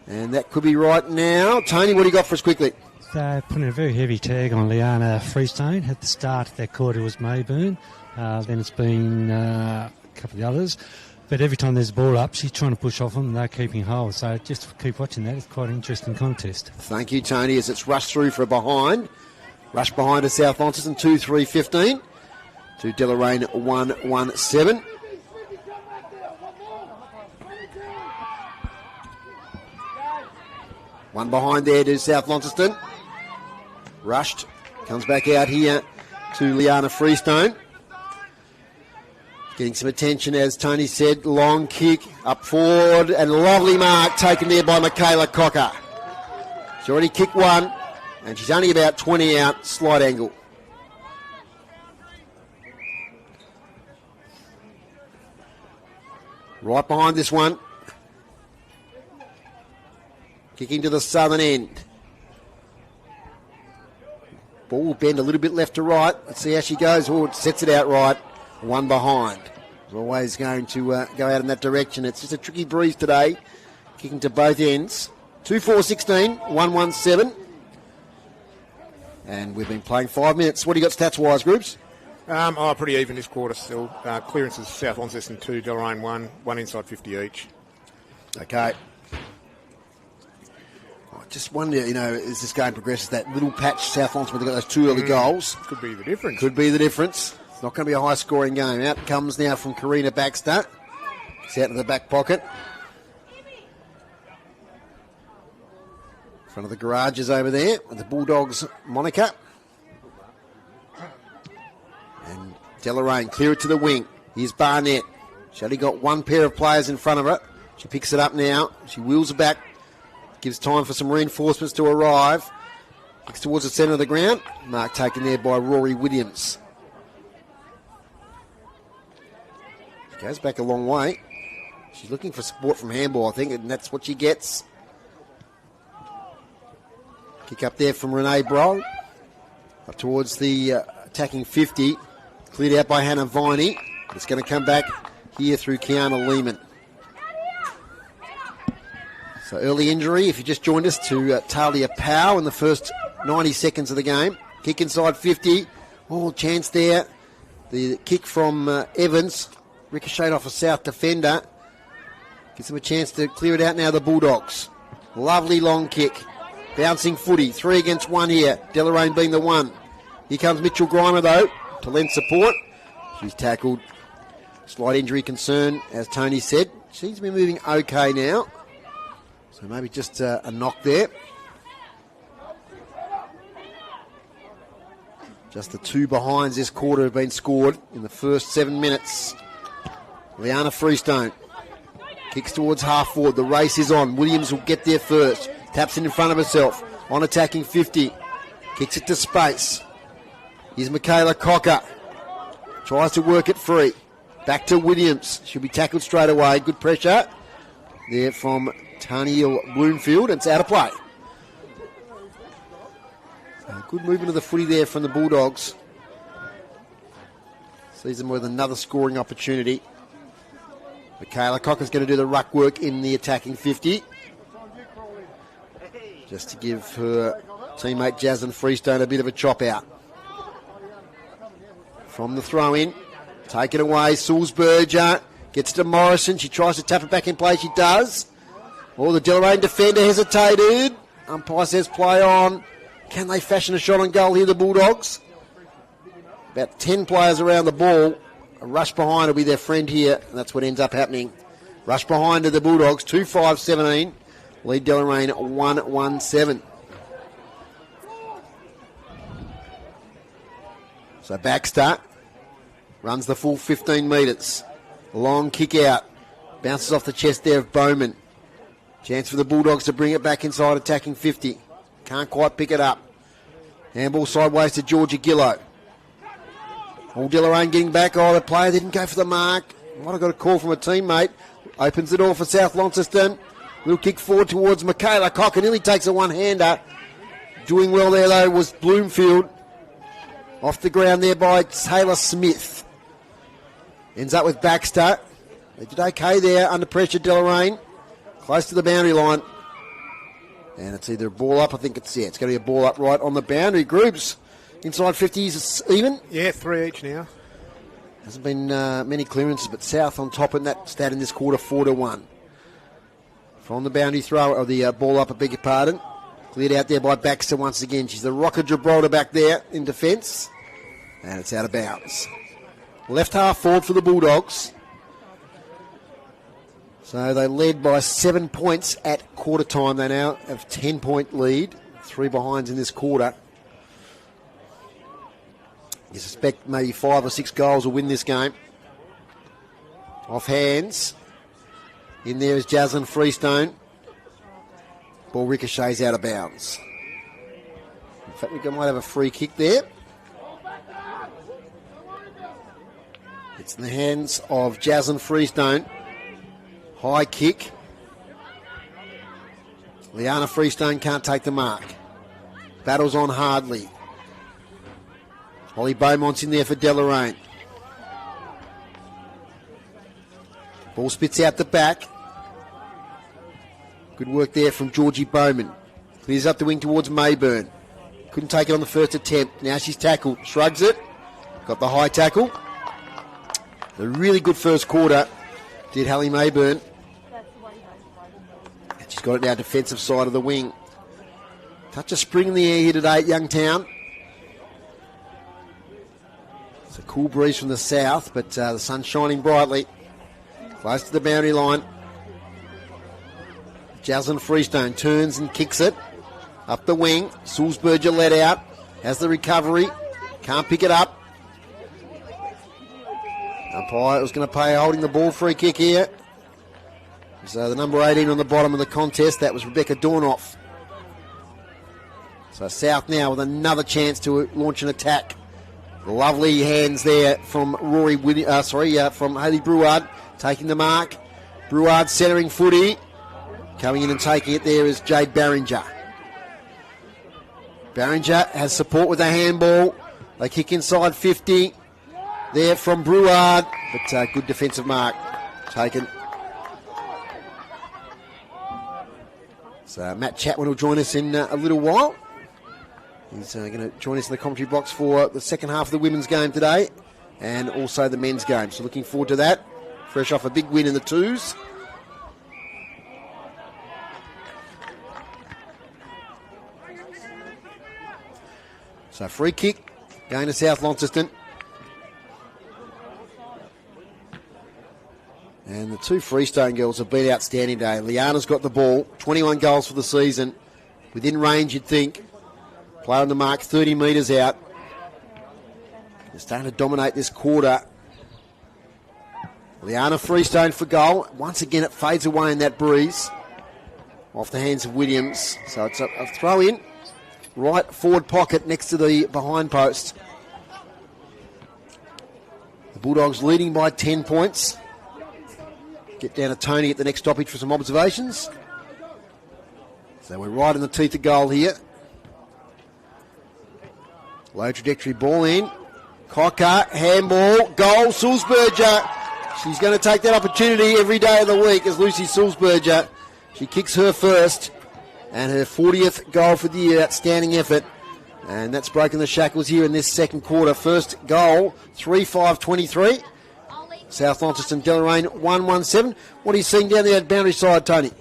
And that could be right now. Tony, what do you got for us quickly? They're putting a very heavy tag on Liana Freestone. At the start of that quarter was Mayburn. Then it's been a couple of the others. But every time there's a ball up, she's trying to push off them and they're keeping hold. So just keep watching that. It's quite an interesting contest. Thank you, Tony, as it's rushed through for a behind. Rush behind to South Launceston, 2-3-15. To Deloraine, 1-1-7. One behind there to South Launceston. Rushed. Comes back out here to Liana Freestone. Getting some attention, as Tony said. Long kick up forward and lovely mark taken there by Michaela Cocker. She's already kicked one and she's only about 20 out, slight angle. Right behind this one. Kicking to the southern end. Ball will bend a little bit left to right. Let's see how she goes. Oh, it sets it out right. One behind. It's always going to go out in that direction. It's just a tricky breeze today. Kicking to both ends. 2-4-16, 1-1-7. And we've been playing 5 minutes. What do you got stats-wise, groups? Pretty even this quarter still. Clearances, South Launceston 2, Deloraine 1, 1 inside 50 each. Okay. I just wonder, as this game progresses, that little patch South Launceston, they've got those 2 early goals. Could be the difference. Could be the difference. It's not going to be a high-scoring game. Out comes now from Karina Baxter. It's out in the back pocket. In front of the garages over there with the Bulldogs moniker. And Deloraine, clear it to the wing. Here's Barnett. She's only got one pair of players in front of her. She picks it up now. She wheels it back. Gives time for some reinforcements to arrive. Kicks towards the centre of the ground. Mark taken there by Rory Williams. She goes back a long way. She's looking for support from handball, I think, and that's what she gets. Kick up there from Renee Broll. Up towards the attacking 50. Cleared out by Hannah Viney. It's going to come back here through Kiana Lehman. So early injury, if you just joined us, to Talia Powell in the first 90 seconds of the game. Kick inside 50. Oh, chance there. The kick from Evans. Ricocheted off a South defender. Gives them a chance to clear it out now, the Bulldogs. Lovely long kick. Bouncing footy. 3 against 1 here. Deloraine being the one. Here comes Mitchell Grimer, though, to lend support. She's tackled. Slight injury concern, as Tony said. Seems to be moving okay now. So maybe just a knock there. Just the 2 behinds this quarter have been scored in the first 7 minutes. Liana Freestone kicks towards half forward. The race is on. Williams will get there first. Taps it in front of herself. On attacking 50. Kicks it to space. Here's Michaela Cocker. Tries to work it free. Back to Williams. She'll be tackled straight away. Good pressure there from Taniel Bloomfield. It's out of play. So good movement of the footy there from the Bulldogs. Sees them with another scoring opportunity. Michaela Cocker's going to do the ruck work in the attacking 50. Just to give her teammate Jaslyn Freestone a bit of a chop out. From the throw-in. Taken away. Sulzberger gets to Morrison. She tries to tap it back in play. She does. Oh, the Deloraine defender hesitated. Umpire says play on. Can they fashion a shot on goal here, the Bulldogs? About 10 players around the ball. A rush behind will be their friend here, and that's what ends up happening. Rush behind to the Bulldogs, 2-5-17. Lead Deloraine 1-1-7. So Baxter runs the full 15 metres. Long kick out. Bounces off the chest there of Bowman. Chance for the Bulldogs to bring it back inside attacking 50. Can't quite pick it up. Handball sideways to Georgia Gillow. All Deloraine getting back. Oh, the player didn't go for the mark. Might have got a call from a teammate. Opens the door for South Launceston. Little kick forward towards Michaela Cocker. Nearly takes a one-hander. Doing well there, though, was Bloomfield. Off the ground there by Taylor Smith. Ends up with Baxter. They did okay there under pressure, Deloraine. Close to the boundary line. And it's either a ball up, I think it's going to be a ball up right on the boundary. Groups inside 50s even. Yeah, 3 each now. Hasn't been many clearances, but South on top in that stat in this quarter, 4-1. From the boundary throw, or the ball up, I beg your pardon. Cleared out there by Baxter once again. She's the Rock of Gibraltar back there in defence. And it's out of bounds. Left half forward for the Bulldogs. So they led by 7 points at quarter time. They now have 10-point lead. 3 behinds in this quarter. You suspect maybe 5 or 6 goals will win this game. Off hands. In there is Jaslyn Freestone. Ball ricochets out of bounds. In fact, we might have a free kick there. It's in the hands of Jaslyn Freestone. High kick. Liana Freestone can't take the mark. Battles on hardly. Holly Beaumont's in there for Deloraine. Ball spits out the back. Good work there from Georgie Bowman. Clears up the wing towards Mayburn. Couldn't take it on the first attempt. Now she's tackled. Shrugs it. Got the high tackle. A really good first quarter did Hallie Mayburn. And she's got it now defensive side of the wing. Touch of spring in the air here today at Youngtown. It's a cool breeze from the south, but the sun's shining brightly. Close to the boundary line. Jaslyn Freestone turns and kicks it. Up the wing. Sulzberger let out. Has the recovery. Can't pick it up. Umpire was going to pay holding the ball free kick here. So the number 18 on the bottom of the contest, that was Rebecca Dornoff. So South now with another chance to launch an attack. Lovely hands there from from Hayley Brouard, taking the mark. Brouard centering footy. Coming in and taking it there is Jade Barringer. Barringer has support with a handball. They kick inside 50. There from Brouard, but good defensive mark taken. So Matt Chatwin will join us in a little while. He's going to join us in the commentary box for the second half of the women's game today and also the men's game. So looking forward to that. Fresh off a big win in the twos. So free kick going to South Launceston. And the 2 Freestone girls have been outstanding today. Liana's got the ball, 21 goals for the season. Within range, you'd think. Player on the mark, 30 metres out. They're starting to dominate this quarter. Liana Freestone for goal. Once again, it fades away in that breeze. Off the hands of Williams. So it's a throw in. Right forward pocket next to the behind post. The Bulldogs leading by 10 points. Get down to Tony at the next stoppage for some observations. So we're right in the teeth of goal here. Low trajectory ball in. Cocker, handball, goal, Sulzberger. She's going to take that opportunity every day of the week as Lucy Sulzberger. She kicks her first and her 40th goal for the year. Outstanding effort. And that's broken the shackles here in this second quarter. First goal, 3-5-23. South Launceston, Deloraine, 1-1-7. What are you seeing down there at boundary side, Tony?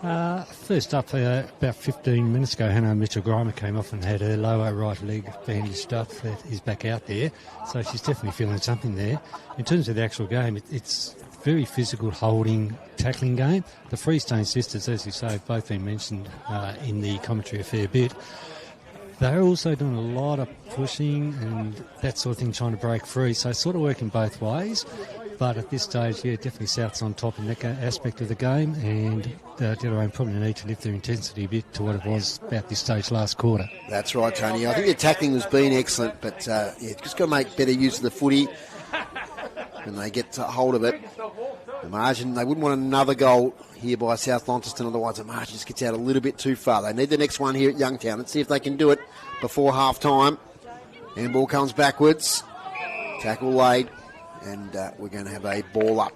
First up, about 15 minutes ago, Hannah Mitchell-Grimer came off and had her lower right leg bandaged up. That is back out there. So she's definitely feeling something there. In terms of the actual game, it's very physical holding, tackling game. The Freestone sisters, as you say, have both been mentioned in the commentary a fair bit. They're also doing a lot of pushing and that sort of thing, trying to break free. So sort of working both ways. But at this stage, yeah, definitely South's on top in that aspect of the game, and Deloraine probably need to lift their intensity a bit to what it was about this stage last quarter. That's right, Tony. I think the tackling has been excellent, but just got to make better use of the footy when they get hold of it. The margin, they wouldn't want another goal here by South Launceston, otherwise the margin just gets out a little bit too far. They need the next one here at Youngtown. Let's see if they can do it before half-time. Handball comes backwards. Tackle laid. And we're going to have a ball up.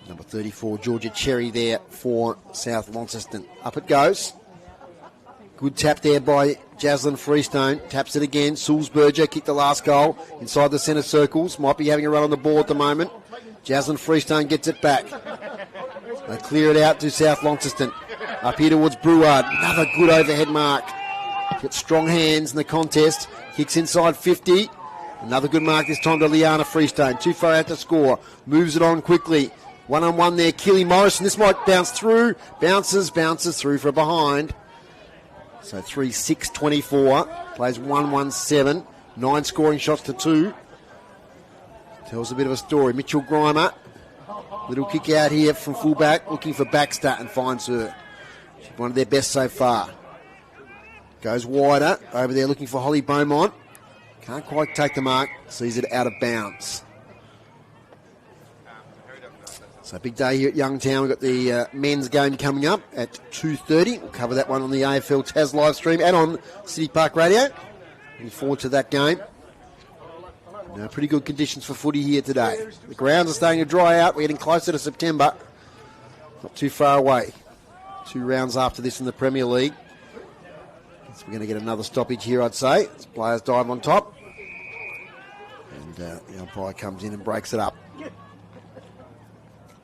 Number 34, Georgia Cherry there for South Launceston. Up it goes. Good tap there by Jaslyn Freestone. Taps it again. Sulzberger kicked the last goal inside the centre circles. Might be having a run on the ball at the moment. Jaslyn Freestone gets it back. They clear it out to South Launceston. Up here towards Breward. Another good overhead mark. Got strong hands in the contest. Kicks inside 50. Another good mark this time to Liana Freestone. Too far out to score. Moves it on quickly. One-on-one there. Keely Morrison. This might bounce through. Bounces through for a behind. So 3-6-24. Plays 1-1-7. 9 scoring shots to 2. Tells a bit of a story. Mitchell Grimer. Little kick out here from fullback. Looking for Baxter and finds her. She's one of their best so far. Goes wider. Over there looking for Holly Beaumont. Can't quite take the mark. Sees it out of bounds. So big day here at Youngtown. We've got the men's game coming up at 2:30. We'll cover that one on the AFL Tas live stream and on City Park Radio. Looking forward to that game. Pretty good conditions for footy here today. The grounds are starting to dry out. We're getting closer to September. Not too far away. 2 rounds after this in the Premier League. So we're going to get another stoppage here, I'd say. As players dive on top. And the umpire comes in and breaks it up.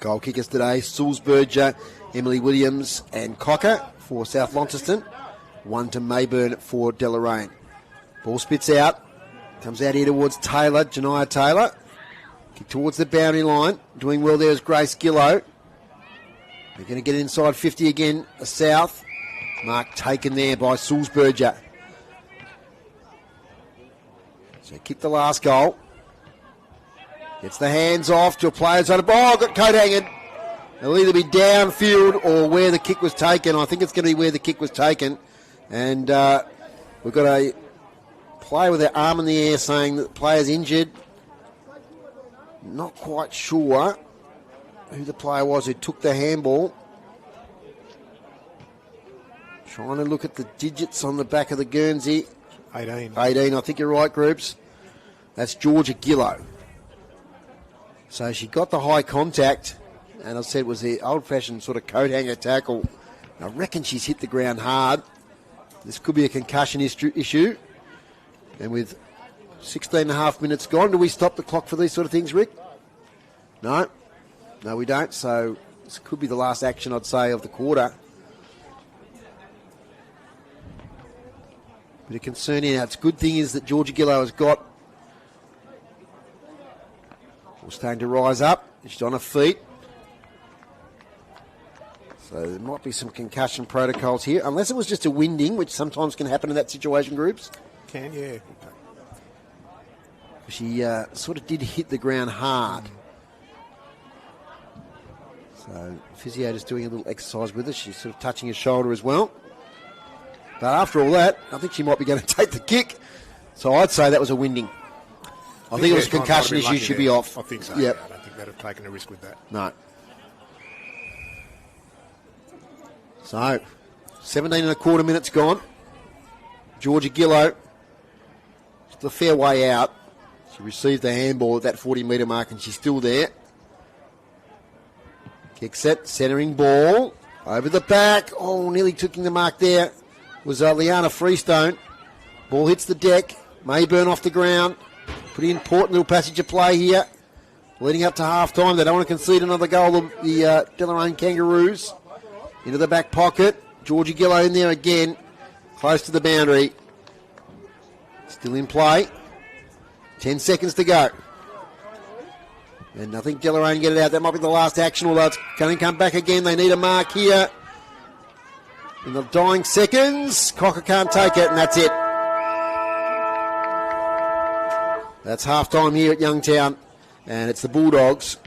Goal kickers today, Sulzberger, Emily Williams and Cocker for South Launceston. 1 to Mayburn for Deloraine. Ball spits out. Comes out here towards Taylor, Janiyah Taylor. Kick towards the boundary line. Doing well there is Grace Gillow. They're going to get inside 50 again, South. Mark taken there by Sulzberger. So kick the last goal. Gets the hands off to a player's on a ball. Got coat hanging. It'll either be downfield or where the kick was taken. I think it's going to be where the kick was taken. And we've got a player with their arm in the air saying that the player's injured. Not quite sure who the player was who took the handball. Trying to look at the digits on the back of the Guernsey. 18. 18, I think you're right, groups. That's Georgia Gillow. So she got the high contact, and I said it was the old-fashioned sort of coat hanger tackle. I reckon she's hit the ground hard. This could be a concussion issue. And with 16 and a half minutes gone, do we stop the clock for these sort of things, Rick? No? No, we don't. So this could be the last action, I'd say, of the quarter. Bit of concern here. It's a good thing is that Georgia Gillow has got. We're starting to rise up. She's on her feet. So there might be some concussion protocols here, unless it was just a winding, which sometimes can happen in that situation, groups. Can, yeah. She sort of did hit the ground hard. So physio just doing a little exercise with her. She's sort of touching her shoulder as well. But after all that, I think she might be going to take the kick. So I'd say that was a winding. I think it was a concussion issue. Should be off. I think so. Yep. I don't think they'd have taken a risk with that. No. So, 17 and a quarter minutes gone. Georgia Gillow, just a fair way out. She received the handball at that 40-metre mark, and she's still there. Kick set, centering ball. Over the back. Oh, nearly taking the mark there was Liana Freestone. Ball hits the deck. Mayburn off the ground. Pretty important little passage of play here. Leading up to half-time. They don't want to concede another goal of the Deloraine Kangaroos. Into the back pocket. Georgia Gillow in there again. Close to the boundary. Still in play. 10 seconds to go. And I think Deloraine get it out. That might be the last action, although it's going to come back again. They need a mark here. In the dying seconds, Cocker can't take it, and that's it. That's half-time here at Youngtown, and it's the Bulldogs,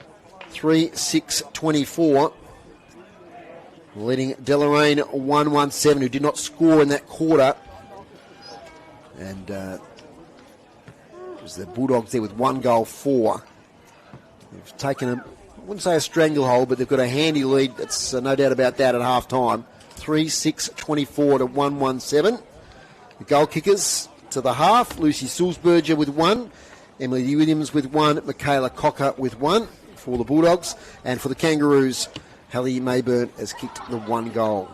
3-6-24, leading Deloraine 1-1-7, who did not score in that quarter. And it was the Bulldogs there with 1 goal for. They've taken I wouldn't say a stranglehold, but they've got a handy lead. That's no doubt about that at half-time. 3-6-24 to 1-1-7. The goal kickers to the half, Lucy Sulzberger with 1, Emily Williams with 1, Michaela Cocker with 1 for the Bulldogs. And for the Kangaroos, Hallie Mayburn has kicked the 1 goal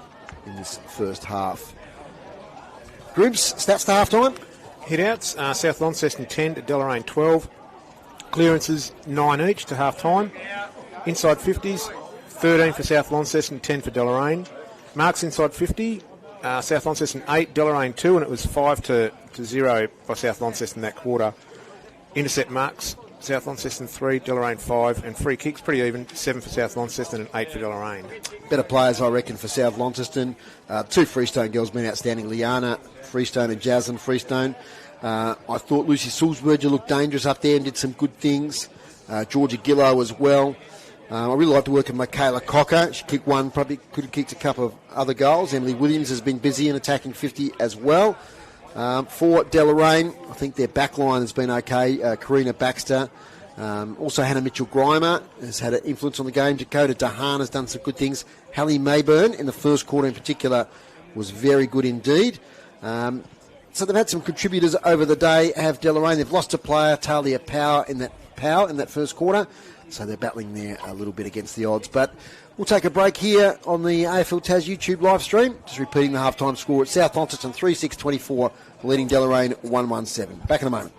in this first half. Groups, stats to half-time. Hit-outs, South Launceston 10 to Deloraine 12. Clearances 9 each to half-time. Inside 50s, 13 for South Launceston, 10 for Deloraine. Marks inside 50, South Launceston 8, Deloraine 2, and it was 5-0 by South Launceston that quarter. Intercept marks, South Launceston 3, Deloraine 5, and free kicks pretty even, 7 for South Launceston and 8 for Deloraine. Better players, I reckon, for South Launceston. 2 Freestone girls been outstanding, Liana Freestone and Jasmine Freestone. I thought Lucy Sulzberger looked dangerous up there and did some good things. Georgia Gillow as well. I really like to work with Michaela Cocker. She kicked 1, probably could have kicked a couple of other goals. Emily Williams has been busy in attacking 50 as well. For Deloraine, I think their back line has been okay. Karina Baxter. Also Hannah Mitchell-Grimer has had an influence on the game. Dakota Dahan has done some good things. Hallie Mayburn, in the first quarter in particular, was very good indeed. So they've had some contributors over the day. Have Deloraine. They've lost a player, Talia Power, in that first quarter. So they're battling there a little bit against the odds. But we'll take a break here on the AFL Tas YouTube live stream. Just repeating the halftime score at South Launceston 3-6-24, leading Deloraine 1-1-7. Back in a moment.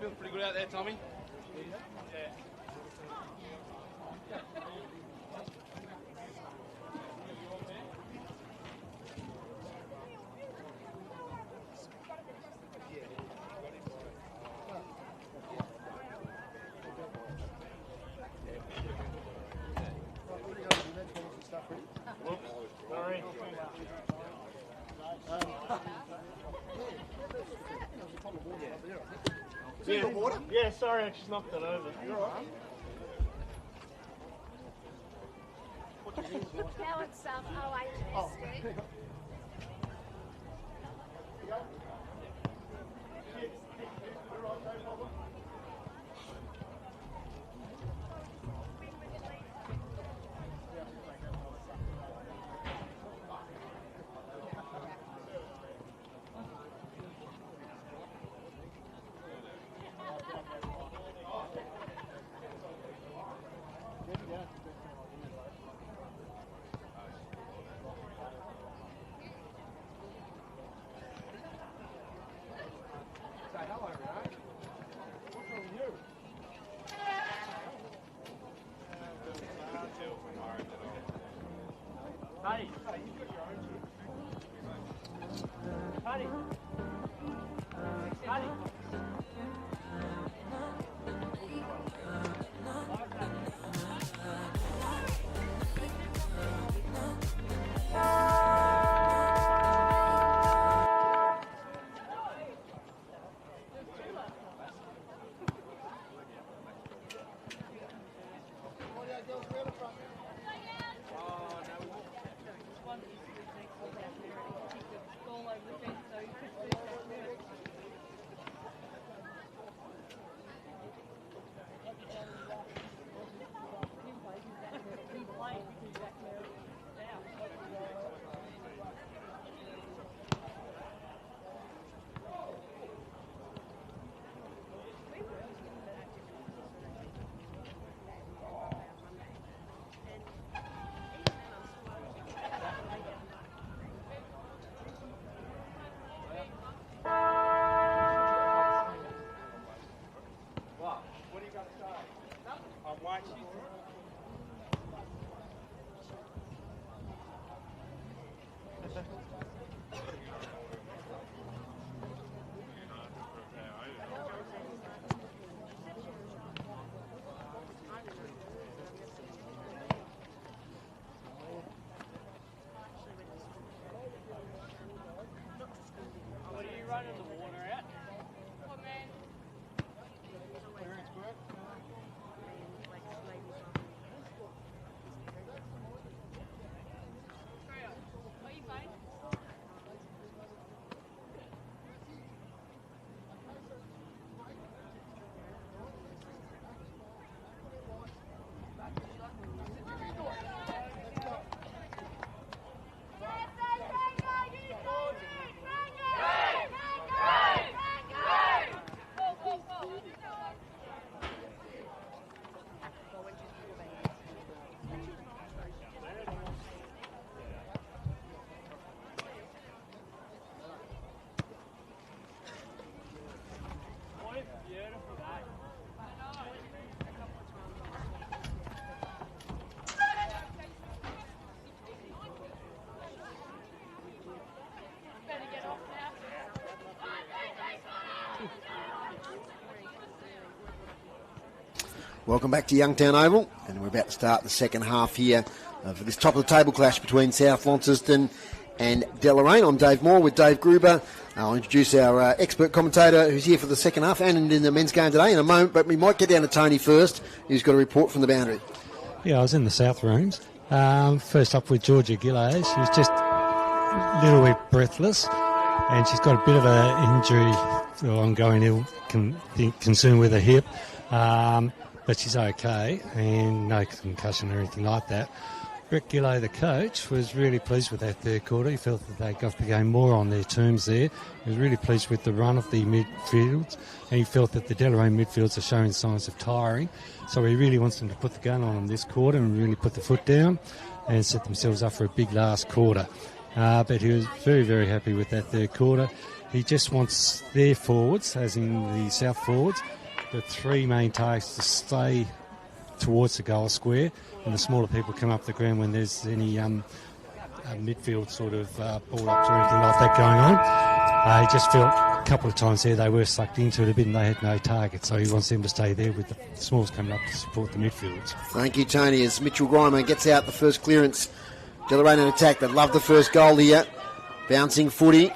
Feels pretty good out there, Tommy. Yeah. Sorry. Yeah, sorry, I just knocked it over. You're all right. Now it's 08 Street. Welcome back to Youngtown Oval, and we're about to start the second half here for this top of the table clash between South Launceston and Deloraine. I'm Dave Moore with Dave Gruber. I'll introduce our expert commentator who's here for the second half and in the men's game today in a moment, but we might get down to Tony first, who's got a report from the boundary. Yeah, I was in the South rooms. First up with Georgia Gillay. She was just a little bit breathless, and she's got a bit of an injury, ongoing concern with her hip. But she's okay, and no concussion or anything like that. Brett Gillay, the coach, was really pleased with that third quarter. He felt that they got the game more on their terms there. He was really pleased with the run of the midfields, and he felt that the Deloraine midfields are showing signs of tiring. So he really wants them to put the gun on them this quarter and really put the foot down and set themselves up for a big last quarter. But he was very, very happy with that third quarter. He just wants their forwards, as in the South forwards, the three main targets to stay towards the goal square, and the smaller people come up the ground when there's any midfield sort of ball-ups or anything like that going on. I just felt a couple of times there they were sucked into it a bit and they had no target, so he wants them to stay there with the smalls coming up to support the midfields. Thank you, Tony, as Mitchell Grimer gets out the first clearance. Deloraine in attack. They love the first goal here. Bouncing footy.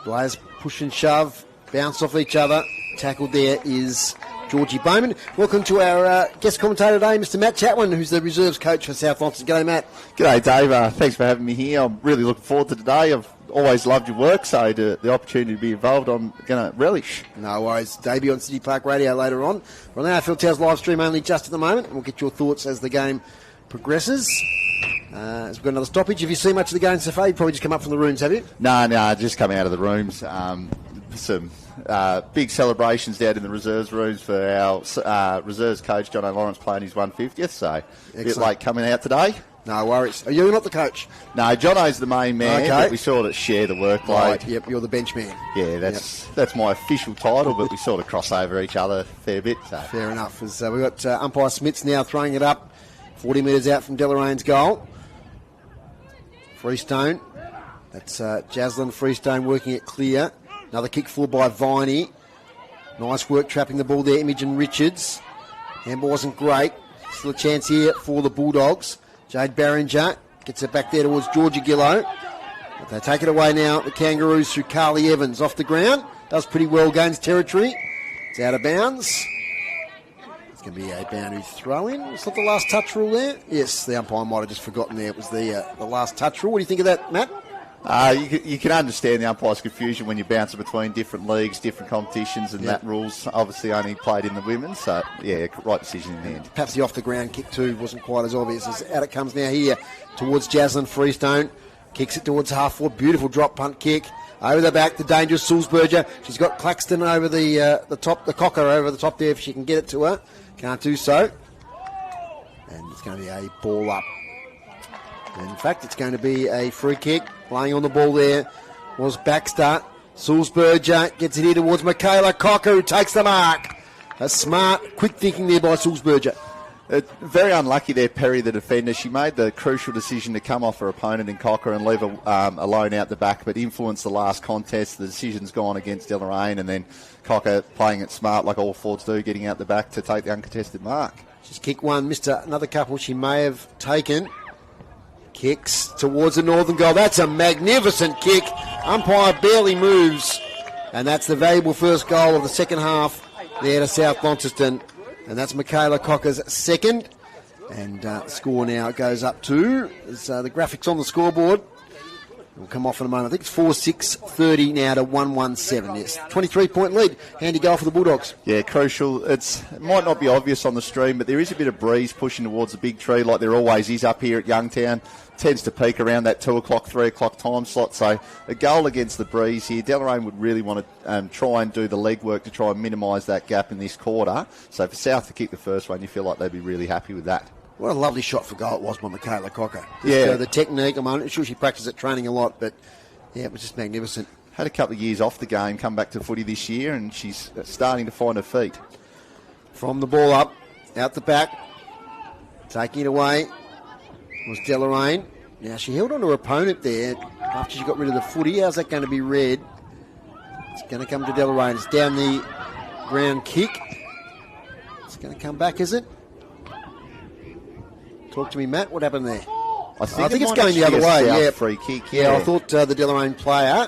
Players push and shove, bounce off each other. Tackled there is Georgie Bowman. Welcome to our guest commentator today, Mr. Matt Chatwin, who's the reserves coach for South Launceston. G'day, Matt. G'day, Dave. Thanks for having me here. I'm really looking forward to today. I've always loved your work, so the opportunity to be involved, I'm going to relish. No worries. Debut on City Park Radio later on. We're on AFL Towers live stream only just at the moment, and we'll get your thoughts as the game progresses. As we've got another stoppage. Have you seen much of the game so far? You've probably just come up from the rooms, have you? No, just come out of the rooms. Some big celebrations down in the reserves rooms for our reserves coach, John Lawrence, playing his 150th, so a bit late coming out today. No worries. Are you not the coach? No, Jono's the main man, but we sort of share the workload. Right, yep, you're the bench man. Yeah, that's my official title, but we sort of cross over each other a fair bit. So. Fair enough. As we've got umpire Smits now throwing it up 40 metres out from Delorain's goal. Freestone. That's Jaslyn Freestone working it clear. Another kick forward by Viney. Nice work trapping the ball there, Imogen Richards. Handball wasn't great. Still a chance here for the Bulldogs. Jade Barringer gets it back there towards Georgia Gillow. But they take it away now, the Kangaroos, through Carly Evans. Off the ground. Does pretty well, gains territory. It's out of bounds. It's going to be a boundary throw-in. It's not the last touch rule there. Yes, the umpire might have just forgotten there. It was the last touch rule. What do you think of that, Matt? You can understand the umpire's confusion when you're bouncing between different leagues, different competitions, and that rule's obviously only played in the women's. So, yeah, right decision in the end. Perhaps the off-the-ground kick, too, wasn't quite as obvious. As out it comes now here towards Jaslyn Freestone. Kicks it towards half forward. Beautiful drop punt kick. Over the back, the dangerous Sulzberger. She's got Claxton over the top, the Cocker over the top there if she can get it to her. Can't do so. And it's going to be a ball up. And in fact, it's going to be a free kick. Laying on the ball there was Baxter. Sulzberger gets it here towards Michaela Cocker, who takes the mark. A smart, quick thinking there by Sulzberger. Very unlucky there, Perry, the defender. She made the crucial decision to come off her opponent in Cocker and leave her alone out the back, but influenced the last contest. The decision's gone against Deloraine, and then Cocker playing it smart like all forwards do, getting out the back to take the uncontested mark. She's kicked one, missed another couple she may have taken. Kicks towards the northern goal. That's a magnificent kick. Umpire barely moves. And that's the valuable first goal of the second half there to South Launceston. And that's Michaela Cocker's second. And score now goes up to, the graphics on the scoreboard will come off in a moment. I think it's 4-6-30 now to 1-1-7. Yes, 23-point lead. Handy goal for the Bulldogs. Yeah, crucial. It might not be obvious on the stream, but there is a bit of breeze pushing towards the big tree like there always is up here at Youngtown. Tends to peak around that 2 o'clock, 3 o'clock time slot. So a goal against the breeze here. Deloraine would really want to try and do the legwork to try and minimise that gap in this quarter. So for South to kick the first one, you feel like they'd be really happy with that. What a lovely shot for goal it was by Michaela Cocker. Yeah. The technique, I'm sure she practiced at training a lot, but yeah, it was just magnificent. Had a couple of years off the game, come back to footy this year, and she's starting to find her feet. From the ball up, out the back, taking it away was Deloraine. Now she held on to her opponent there after she got rid of the footy. How's that going to be read? It's going to come to Deloraine. It's down the ground kick. It's going to come back, is it? Talk to me, Matt. What happened there? I think it's going the other way. Yeah, free kick. Yeah, I thought the Deloraine player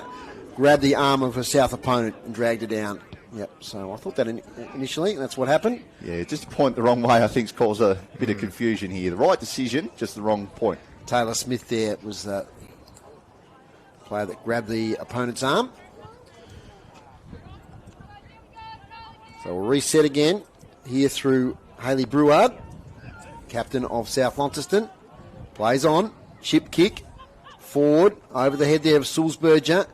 grabbed the arm of her South opponent and dragged her down. Yep. So I thought that initially, and that's what happened. Yeah, just a point the wrong way. I think caused a bit of confusion here. The right decision, just the wrong point. Taylor Smith there was the player that grabbed the opponent's arm. So we'll reset again here through Hayley Breward, captain of South Launceston. Plays on, chip kick, forward, over the head there of Sulzberger.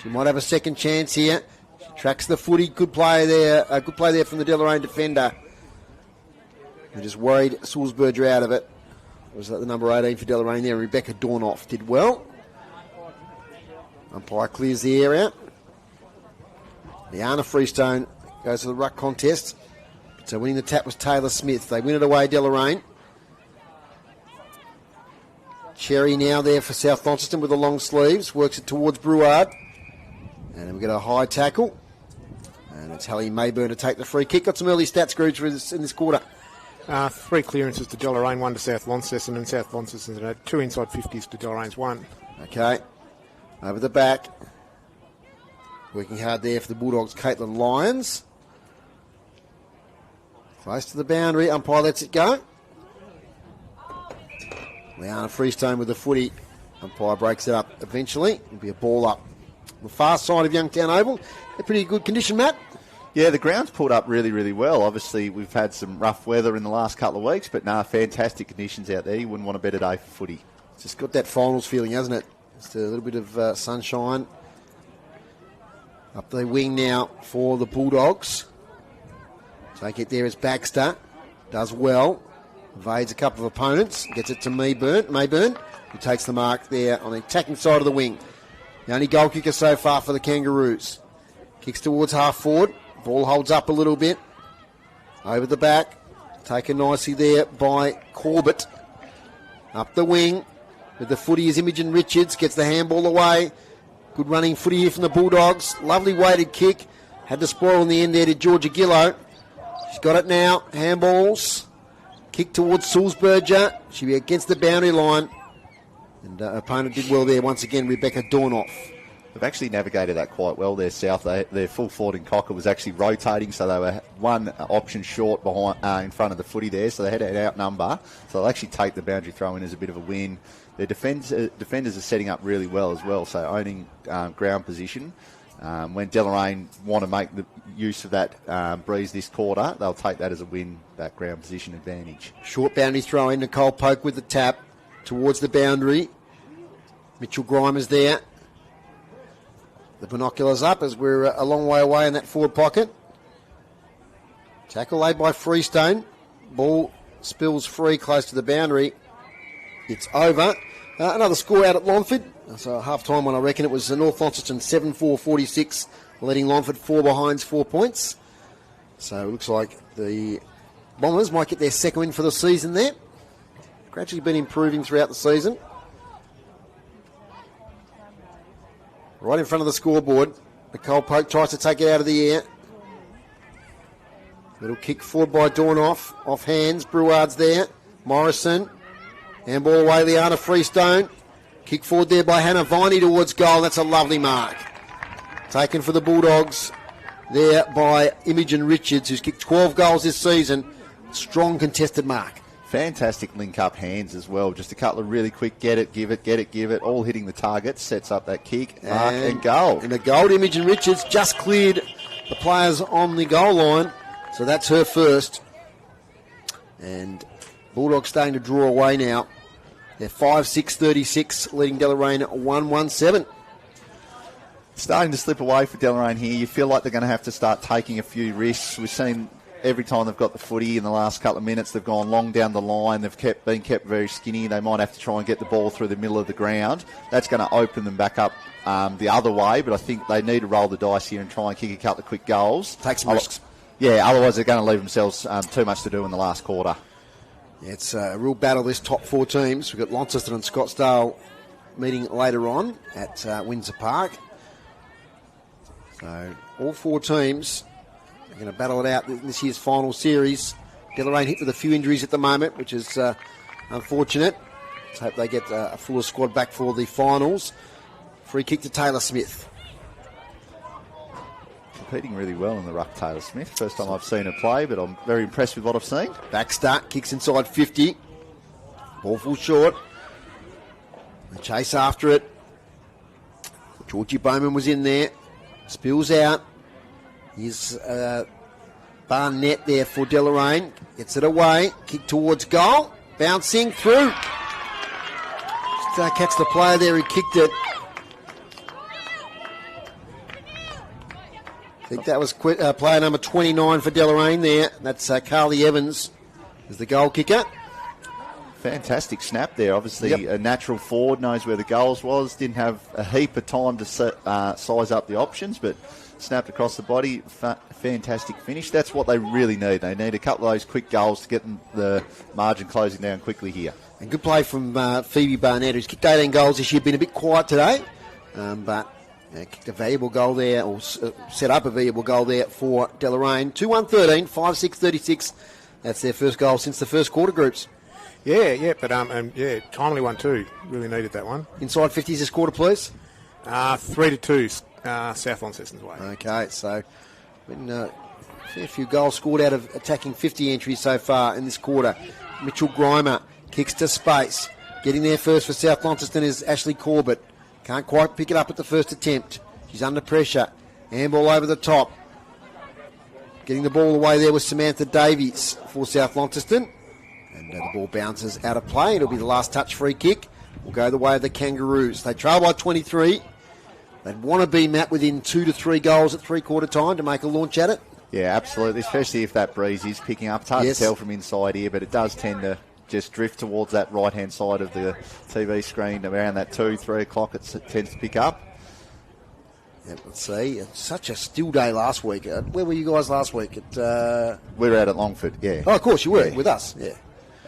She might have a second chance here. She tracks the footy, good play there from the Deloraine defender. They just worried Sulzberger out of it. Was that the number 18 for Deloraine there? Rebecca Dornoff did well. Umpire clears the air out. Liana Freestone goes to the ruck contest. So winning the tap was Taylor Smith. They win it away, Deloraine. Cherry now there for South Launceston with the long sleeves. Works it towards Brouard. And then we get a high tackle. And it's Hallie Mayburn to take the free kick. Got some early stats, Scrooge, in this quarter. 3 clearances to Deloraine, 1 to South Launceston, and South Launceston had 2 inside 50s to Delorain's 1. Okay. Over the back. Working hard there for the Bulldogs, Caitlin Lyons. Close to the boundary. Umpire lets it go. Liana Freestone with the footy. Umpire breaks it up eventually. It'll be a ball up the far side of Youngtown Oval. A pretty good condition, Matt. Yeah, the ground's pulled up really, really well. Obviously, we've had some rough weather in the last couple of weeks, but fantastic conditions out there. You wouldn't want a better day for footy. It's just got that finals feeling, hasn't it? Just a little bit of sunshine. Up the wing now for the Bulldogs. Take it there as Baxter. Does well. Evades a couple of opponents. Gets it to Mayburn, who takes the mark there on the attacking side of the wing. The only goal kicker so far for the Kangaroos. Kicks towards half forward. Ball holds up a little bit. Over the back. Taken nicely there by Corbett. Up the wing. With the footy is Imogen Richards. Gets the handball away. Good running footy here from the Bulldogs. Lovely weighted kick. Had to spoil in the end there to Georgia Gillow. She's got it now. Handballs. Kick towards Sulzberger. She'll be against the boundary line. And opponent did well there once again, Rebecca Dornoff. They've actually navigated that quite well there, South. Their full forward in Cocker was actually rotating, so they were one option short behind in front of the footy there, so they had an outnumber. So they'll actually take the boundary throw in as a bit of a win. Their defenders are setting up really well as well, so owning ground position. When Deloraine want to make the use of that breeze this quarter, they'll take that as a win, that ground position advantage. Short boundary throw in. Nicole Polk with the tap towards the boundary. Mitchell Grimer's there. The binoculars up as we're a long way away in that forward pocket. Tackle laid by Freestone. Ball spills free close to the boundary. It's over. Another score out at Longford. So half time when I reckon it was North Launceston 7-4-46, leading Longford 4 behinds 4 points. So it looks like the Bombers might get their second win for the season there. Gradually been improving throughout the season. Right in front of the scoreboard. Nicole Polk tries to take it out of the air. Little kick forward by Dornoff. Off hands. Brouard's there. Morrison. Handball away. Liana Freestone. Kick forward there by Hannah Viney towards goal. That's a lovely mark. Taken for the Bulldogs there by Imogen Richards, who's kicked 12 goals this season. Strong contested mark. Fantastic link-up hands as well. Just a couple of really quick get it, give it, all hitting the target. Sets up that kick, mark, and goal. And a goal to Imogen Richards. Just cleared the players on the goal line. So that's her first. And Bulldogs starting to draw away now. They're 5-6-36, leading Deloraine 1-1-7. Starting to slip away for Deloraine here. You feel like they're going to have to start taking a few risks. We've seen every time they've got the footy in the last couple of minutes, they've gone long down the line. They've been kept very skinny. They might have to try and get the ball through the middle of the ground. That's going to open them back up the other way, but I think they need to roll the dice here and try and kick a couple of quick goals. Take some risks. Yeah, otherwise they're going to leave themselves too much to do in the last quarter. Yeah, it's a real battle, this top 4 teams. We've got Launceston and Scottsdale meeting later on at Windsor Park. So all 4 teams are going to battle it out in this year's final series. Deloraine hit with a few injuries at the moment, which is unfortunate. Let's hope they get a fuller squad back for the finals. Free kick to Taylor Smith. Competing really well in the ruck, Taylor Smith. First time I've seen her play, but I'm very impressed with what I've seen. Baxter kicks inside 50. Ball full short. The chase after it. Georgie Bowman was in there. Spills out. Here's Barnett there for Deloraine. Gets it away. Kick towards goal. Bouncing through. Just catch the player there who kicked it. I think that was player number 29 for Deloraine there. That's Carly Evans is the goal kicker. Fantastic snap there. Obviously, a natural forward, knows where the goals was. Didn't have a heap of time to size up the options, but snapped across the body. Fantastic finish. That's what they really need. They need a couple of those quick goals to get the margin closing down quickly here. And good play from Phoebe Barnett, who's kicked 18 goals this year. Been a bit quiet today, but kicked a valuable goal there, or set up a valuable goal there for Deloraine. 2-1-13, 5-6-36. That's their first goal since the first quarter groups. But timely one too. Really needed that one. Inside 50s this quarter, please. 3-2, South Launceston's way. Okay, so been a fair few goals scored out of attacking 50 entries so far in this quarter. Mitchell Grimer kicks to space. Getting there first for South Launceston is Ashley Corbett. Can't quite pick it up at the first attempt. She's under pressure. Handball over the top. Getting the ball away there was Samantha Davies for South Launceston. And the ball bounces out of play. It'll be the last touch free kick. Will go the way of the Kangaroos. They trail by 23. They'd want to be met within 2 to 3 goals at three-quarter time to make a launch at it. Yeah, absolutely, especially if that breeze is picking up. It's hard to tell from inside here, but it does tend to just drift towards that right-hand side of the TV screen around that 2, 3 o'clock. It tends to pick up. Yeah, let's see. It's such a still day last week. Where were you guys last week? We were out at Longford, yeah. Oh, of course you were, with us, yeah.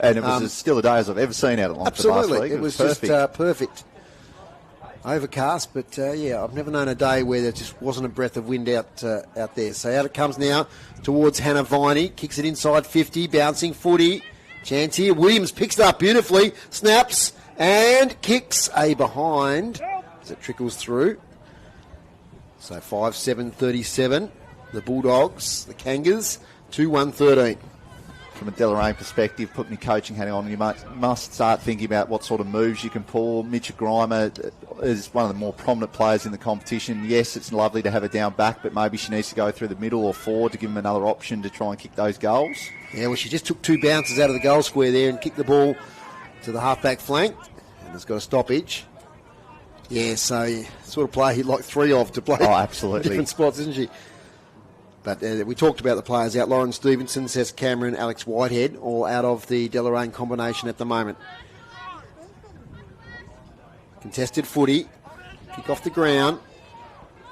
And it was as still a day as I've ever seen out at Launceston absolutely. last week. It was perfect. Just perfect. Overcast, but I've never known a day where there just wasn't a breath of wind out there. So out it comes now towards Hannah Viney. Kicks it inside 50, bouncing footy. Chance here. Williams picks it up beautifully, snaps and kicks a behind as it trickles through. So 5-7-37. The Bulldogs, the Kangas, 2-1-13. From a Deloraine perspective, put my coaching hat on, you must start thinking about what sort of moves you can pull. Mitchell Grimer is one of the more prominent players in the competition. Yes, it's lovely to have her down back, but maybe she needs to go through the middle or forward to give them another option to try and kick those goals. Yeah, well, she just took 2 bounces out of the goal square there and kicked the ball to the half-back flank. And has got a stoppage. Yeah, so sort of player he'd like 3 of to play absolutely. different spots, isn't she? But we talked about the players out. Lauren Stevenson, Seth Cameron, Alex Whitehead, all out of the Deloraine combination at the moment. Contested footy. Kick off the ground.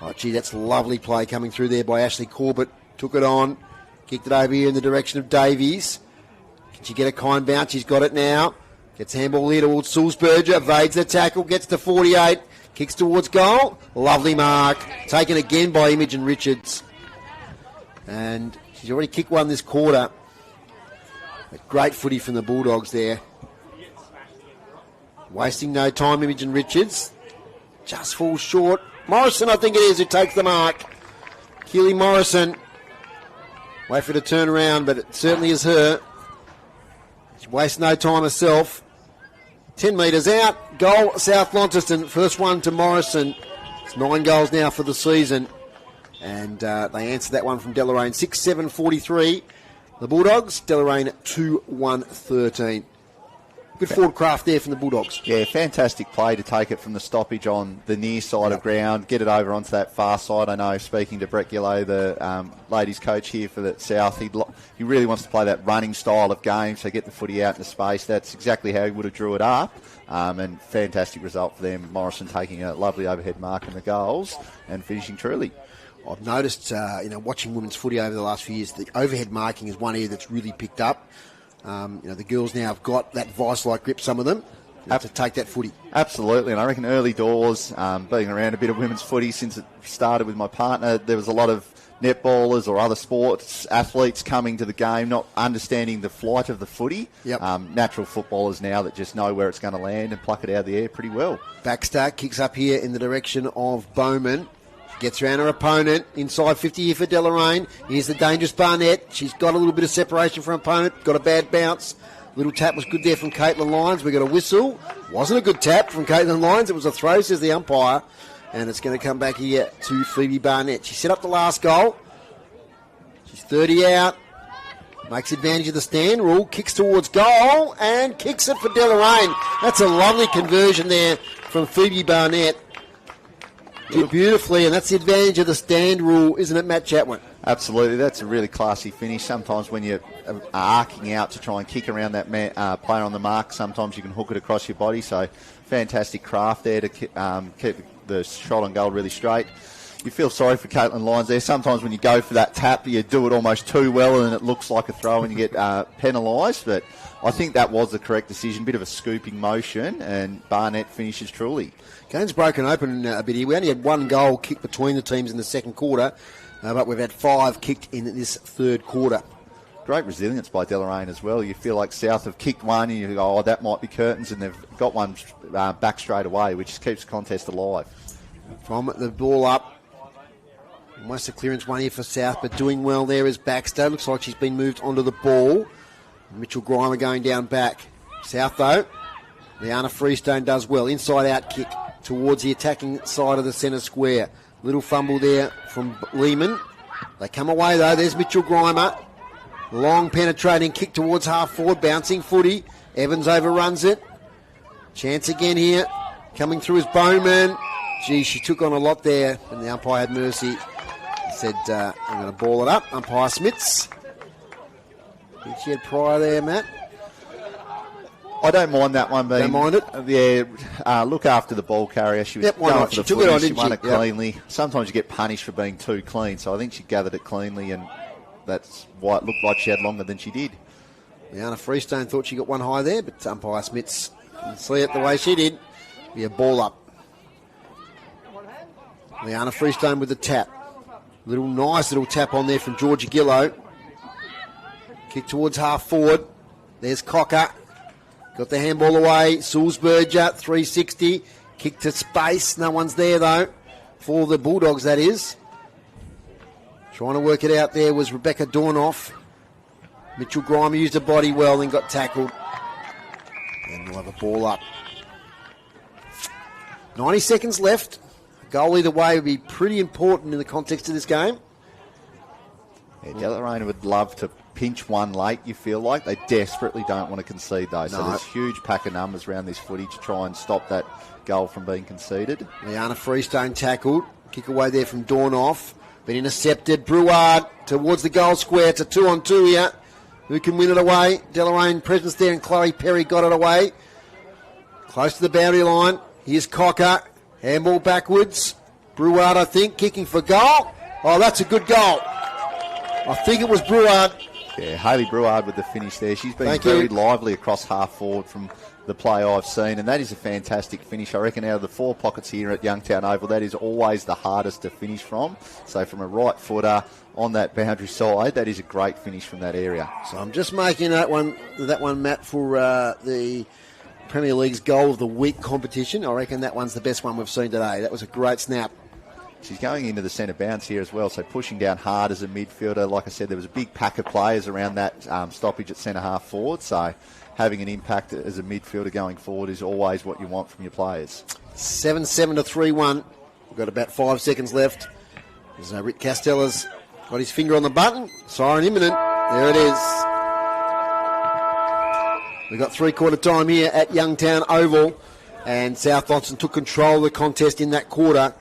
Oh, gee, that's lovely play coming through there by Ashley Corbett. Took it on. Kicked it over here in the direction of Davies. Can she get a kind bounce? She's got it now. Gets handball here towards Sulzberger. Evades the tackle. Gets to 48. Kicks towards goal. Lovely mark. Taken again by Imogen Richards. And she's already kicked one this quarter. A great footy from the Bulldogs there. Wasting no time, Imogen Richards. Just falls short. Morrison, I think it is, who takes the mark. Keely Morrison. Wait for it to turn around, but it certainly is her. She wastes no time herself. 10 metres out. Goal, South Launceston. First one to Morrison. It's 9 goals now for the season. And they answered that one from Deloraine. 6-7-43. The Bulldogs. Deloraine 2-1-13. Good forward craft there from the Bulldogs. Yeah, fantastic play to take it from the stoppage on the near side of ground, get it over onto that far side. I know, speaking to Brett Gillow, the ladies coach here for the South, he really wants to play that running style of game, so get the footy out into space. That's exactly how he would have drew it up. And fantastic result for them. Morrison taking a lovely overhead mark in the goals and finishing truly. I've noticed, watching women's footy over the last few years, the overhead marking is one area that's really picked up. The girls now have got that vice-like grip, some of them, to take that footy. Absolutely, and I reckon early doors, being around a bit of women's footy since it started with my partner, there was a lot of netballers or other sports athletes coming to the game, not understanding the flight of the footy. Natural footballers now that just know where it's going to land and pluck it out of the air pretty well. Baxter kicks up here in the direction of Bowman. Gets around her opponent. Inside 50 here for Deloraine. Here's the dangerous Barnett. She's got a little bit of separation from her opponent. Got a bad bounce. Little tap was good there from Caitlin Lyons. We got a whistle. Wasn't a good tap from Caitlin Lyons. It was a throw, says the umpire. And it's going to come back here to Phoebe Barnett. She set up the last goal. She's 30 out. Makes advantage of the stand rule. Kicks towards goal and kicks it for Deloraine. That's a lovely conversion there from Phoebe Barnett. Did beautifully, and that's the advantage of the stand rule, isn't it, Matt Chatwin? Absolutely, that's a really classy finish. Sometimes when you're arcing out to try and kick around that player on the mark, sometimes you can hook it across your body. So fantastic craft there to keep the shot on goal really straight. You feel sorry for Caitlin Lyons there. Sometimes when you go for that tap, you do it almost too well and it looks like a throw and you get penalised. But I think that was the correct decision. Bit of a scooping motion, and Barnett finishes truly. Game's broken open a bit here. We only had one goal kicked between the teams in the second quarter, but we've had 5 kicked in this third quarter. Great resilience by Deloraine as well. You feel like South have kicked one and you go, oh, that might be curtains, and they've got one back straight away, which keeps the contest alive. From the ball up, almost a clearance one here for South, but doing well there is Baxter. Looks like she's been moved onto the ball. Mitchell Grimer going down back. South, though, Liana Freestone does well. Inside out kick towards the attacking side of the centre square. Little fumble there from Lehman. They come away, though. There's Mitchell Grimer. Long penetrating kick towards half forward. Bouncing footy. Evans overruns it. Chance again here. Coming through is Bowman. Gee, she took on a lot there, and the umpire had mercy. He said, I'm going to ball it up. Umpire Smits. I think she had prior there, Matt. I don't mind that one being. Don't mind it? Yeah, look after the ball carrier. She was going for the footy. She won it cleanly. Sometimes you get punished for being too clean, so I think she gathered it cleanly, and that's why it looked like she had longer than she did. Liana Freestone thought she got one high there, but umpire Smits didn't see it the way she did. Be a ball up. Liana Freestone with the tap. Nice little tap on there from Georgia Gillow. Kick towards half forward. There's Cocker. Got the handball away. Sulzberger, 360. Kick to space. No one's there, though. For the Bulldogs, that is. Trying to work it out there was Rebecca Dornoff. Mitchell Grimer used her body well, then got tackled. And we'll have a ball up. 90 seconds left. A goal either way would be pretty important in the context of this game. Yeah, Deloraine would love to pinch one late, you feel like. They desperately don't want to concede, though. So there's a huge pack of numbers around this footy to try and stop that goal from being conceded. Liana Freestone tackled. Kick away there from Dornoff. Been intercepted. Brouard towards the goal square. It's a 2-on-2 here. Who can win it away? Deloraine presence there, and Chloe Perry got it away. Close to the boundary line. Here's Cocker. Handball backwards. Brouard, I think, kicking for goal. Oh, that's a good goal. I think it was Brouard. Yeah, Hayley Brouard with the finish there. She's been very lively across half forward from the play I've seen, and that is a fantastic finish. I reckon out of the 4 pockets here at Youngtown Oval, that is always the hardest to finish from. So from a right footer on that boundary side, that is a great finish from that area. So I'm just making that one, Matt, for the Premier League's Goal of the Week competition. I reckon that one's the best one we've seen today. That was a great snap. She's going into the centre bounce here as well, so pushing down hard as a midfielder. Like I said, there was a big pack of players around that stoppage at centre half forward, so having an impact as a midfielder going forward is always what you want from your players. 7-7 to 3-1. We've got about 5 seconds left. There's Rick Castella's got his finger on the button. Siren imminent. There it is. We've got 3-quarter time here at Youngtown Oval, and South Launceston took control of the contest in that quarter.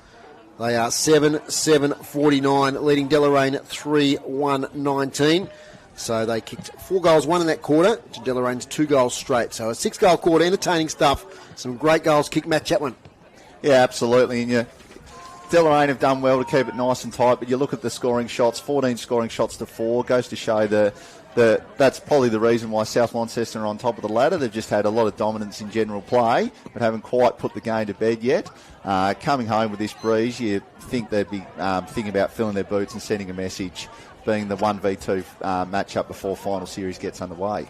They are 7-7-49, leading Deloraine 3-1-19. So they kicked 4 goals, 1 in that quarter, to Deloraine's 2 goals straight. So a 6-goal quarter, entertaining stuff. Some great goals kicked. Matt Chatwin. Yeah, absolutely. And Deloraine have done well to keep it nice and tight, but you look at the scoring shots, 14 scoring shots to 4, goes to show that's probably the reason why South Launceston are on top of the ladder. They've just had a lot of dominance in general play, but haven't quite put the game to bed yet. Coming home with this breeze, you think they'd be thinking about filling their boots and sending a message, being the 1v2 matchup before final series gets underway.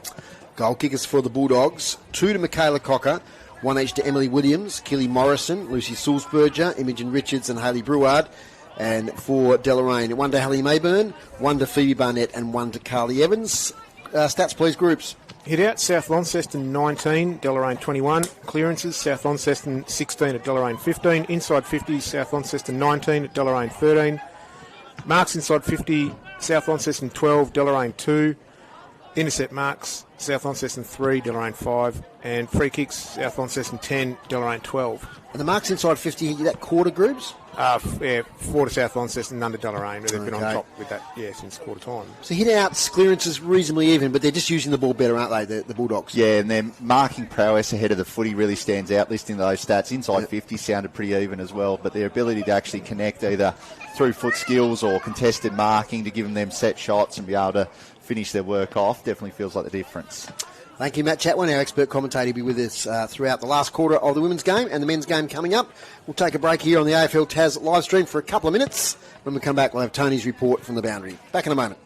Goal kickers for the Bulldogs, 2 to Michaela Cocker, 1 each to Emily Williams, Killy Morrison, Lucy Sulzberger, Imogen Richards and Hayley Brouard. And for Deloraine, 1 to Hallie Mayburn, 1 to Phoebe Barnett and 1 to Carly Evans. Stats, please, groups. Hit out, South Launceston 19, Deloraine 21. Clearances, South Launceston 16 at Deloraine 15. Inside 50, South Launceston 19 at Deloraine 13. Marks inside 50, South Launceston 12, Deloraine 2. Intercept marks, South Launceston 3, Deloraine 5. And free kicks, South Launceston 10, Deloraine 12. And the marks inside 50, that quarter groups? 4 to South Launceston, none to Deloraine. They've been on Okay. top with that, since quarter time. So hit-outs, clearances reasonably even, but they're just using the ball better, aren't they, the Bulldogs? Yeah, and their marking prowess ahead of the footy really stands out. Listening to those stats, inside 50 sounded pretty even as well, but their ability to actually connect either through foot skills or contested marking to give them set shots and be able to finish their work off definitely feels like the difference. Thank you, Matt Chatwin, our expert commentator. He'll be with us throughout the last quarter of the women's game and the men's game coming up. We'll take a break here on the AFL Tas live stream for a couple of minutes. When we come back, we'll have Tony's report from the boundary. Back in a moment.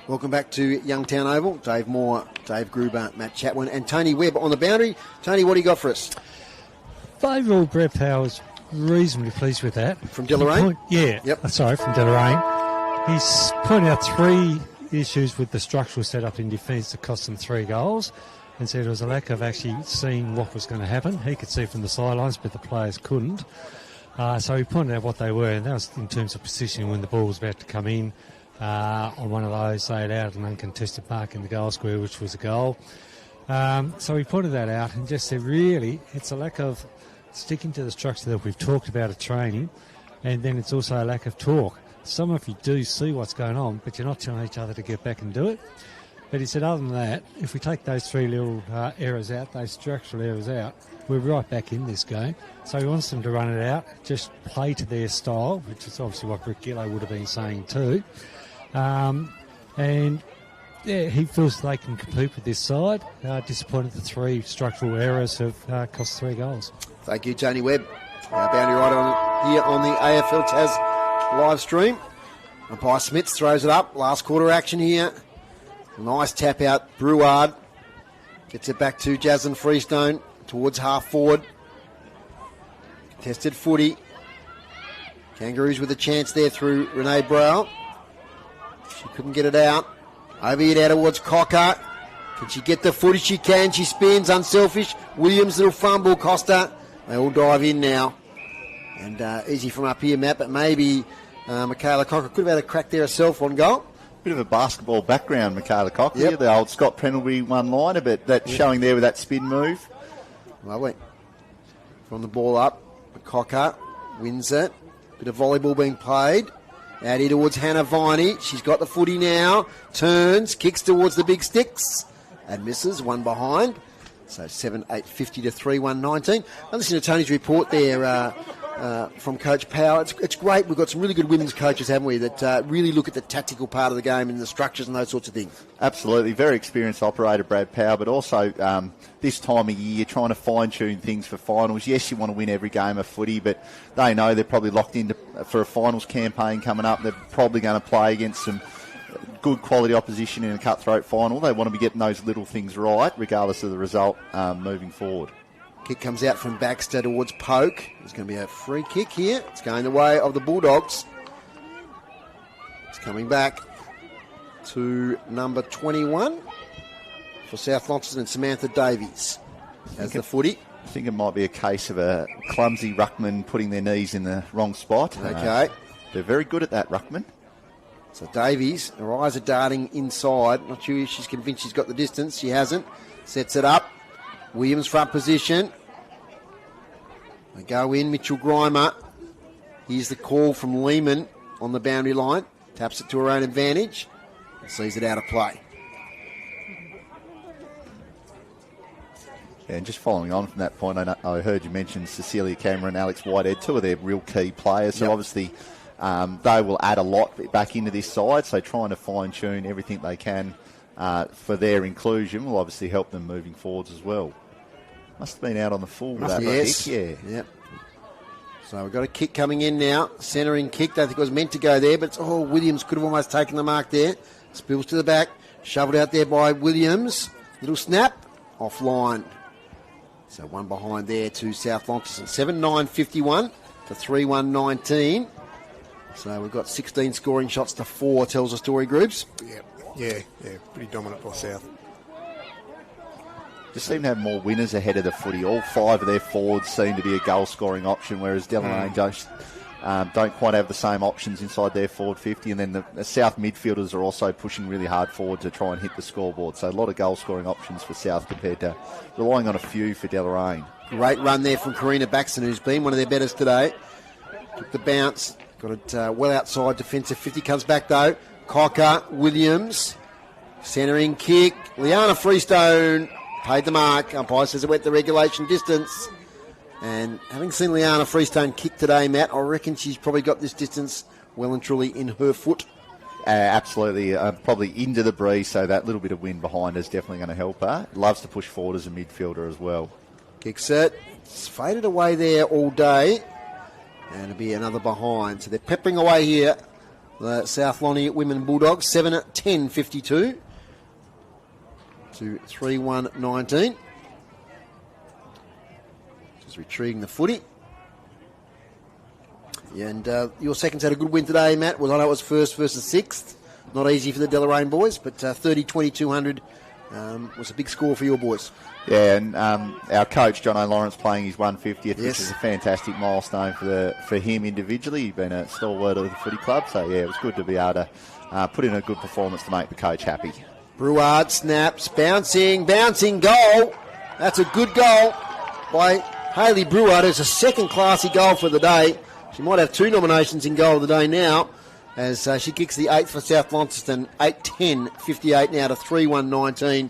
Welcome back to Youngtown Oval. Dave Moore, Dave Gruber, Matt Chatwin and Tony Webb on the boundary. Tony, what do you got for us? Overall, Brett Power's reasonably pleased with that. From Deloraine? From Deloraine. He's pointed out 3 issues with the structural setup in defence that cost them 3 goals and said it was a lack of actually seeing what was going to happen. He could see from the sidelines, but the players couldn't. So he pointed out what they were, and that was in terms of positioning when the ball was about to come in. On one of those, they allowed an uncontested mark in the goal square, which was a goal. So he pointed that out and just said, really, it's a lack of sticking to the structure that we've talked about at training, and then it's also a lack of talk. Some of you do see what's going on, but you're not telling each other to get back and do it. But he said, other than that, if we take those 3 little errors out, those structural errors out, we're right back in this game. So he wants them to run it out, just play to their style, which is obviously what Rick Gillow would have been saying too. And yeah, he feels they can compete with this side. Disappointed the 3 structural errors have cost 3 goals. Thank you, Tony Webb. Boundary right on here on the AFL Tas live stream. Umpire Smith throws it up. Last quarter action here. Nice tap out. Breward gets it back to Jasmine Freestone towards half forward. Contested footy. Kangaroos with a chance there through Renee Brow. She couldn't get it out. Over it out towards Cocker. Can she get the footy? She can. She spins. Unselfish. Williams, little fumble. Costa. They all dive in now. And easy from up here, Matt, but maybe Michaela Cocker could have had a crack there herself on goal. Bit of a basketball background, Michaela Cocker. Yep. The old Scott Pendlebury one-liner, but that's showing there with that spin move. Lovely. From the ball up, Cocker wins it. Bit of volleyball being played. Out here towards Hannah Viney. She's got the footy now. Turns, kicks towards the big sticks. And misses, one behind. So 7-8-50 to 3-1-19. I listened to Tony's report there from Coach Power. It's great. We've got some really good women's coaches, haven't we, that really look at the tactical part of the game and the structures and those sorts of things. Absolutely. Very experienced operator, Brad Power, but also this time of year trying to fine-tune things for finals. Yes, you want to win every game of footy, but they know they're probably locked in for a finals campaign coming up. They're probably going to play against some good quality opposition in a cutthroat final. They want to be getting those little things right, regardless of the result moving forward. Kick comes out from Baxter towards Poke. There's going to be a free kick here. It's going the way of the Bulldogs. It's coming back to number 21 for South Launceston and Samantha Davies as the footy. I think it might be a case of a clumsy ruckman putting their knees in the wrong spot. Okay. They're very good at that, ruckman. So Davies, her eyes are darting inside. Not sure if she's convinced she's got the distance. She hasn't. Sets it up. Williams front position. They go in. Mitchell Grimer. Here's the call from Lehman on the boundary line. Taps it to her own advantage. And sees it out of play. Yeah, and just following on from that point, I heard you mention Cecilia Cameron and Alex Whitehead, two of their real key players. So obviously they will add a lot back into this side. So trying to fine-tune everything they can for their inclusion will obviously help them moving forwards as well. Must have been out on the full with that kick, yeah. Yep. So we've got a kick coming in now. Centering kick. Don't think it was meant to go there, but Williams could have almost taken the mark there. Spills to the back. Shoveled out there by Williams. Little snap. Offline. So one behind there to South Launceston. 7-9-51 to 3-1-19. So we've got 16 scoring shots to 4, tells the story groups. Yeah, pretty dominant by South. Just seem to have more winners ahead of the footy. All 5 of their forwards seem to be a goal-scoring option, whereas Deloraine don't quite have the same options inside their forward 50. And then the South midfielders are also pushing really hard forward to try and hit the scoreboard. So a lot of goal-scoring options for South compared to relying on a few for Deloraine. Great run there from Karina Baxton, who's been one of their betters today. Took the bounce. Got it well outside defensive 50. Comes back though. Cocker, Williams. Centering kick. Liana Freestone paid the mark. Umpire says it went the regulation distance. And having seen Liana Freestone kick today, Matt, I reckon she's probably got this distance well and truly in her foot. Absolutely. Probably into the breeze, so that little bit of wind behind her is definitely going to help her. Loves to push forward as a midfielder as well. Kick set. It's faded away there all day. And it'll be another behind. So they're peppering away here. The South Lonnie Women Bulldogs. 7-10-52 to 3-1-19. Just retrieving the footy. Yeah, and your seconds had a good win today, Matt. Well, I know it was first versus sixth. Not easy for the Deloraine boys, but 30-2200 was a big score for your boys. Yeah, and our coach, John O'Lawrence, playing his 150th, which is a fantastic milestone for him individually. He's been a stalwart of the footy club, so yeah, it was good to be able to put in a good performance to make the coach happy. Breward snaps, bouncing goal. That's a good goal by Hayley Breward. It's a second-classy goal for the day. She might have 2 nominations in goal of the day now, as she kicks the 8th for South Launceston. 8-10-58 now to 3-1-19.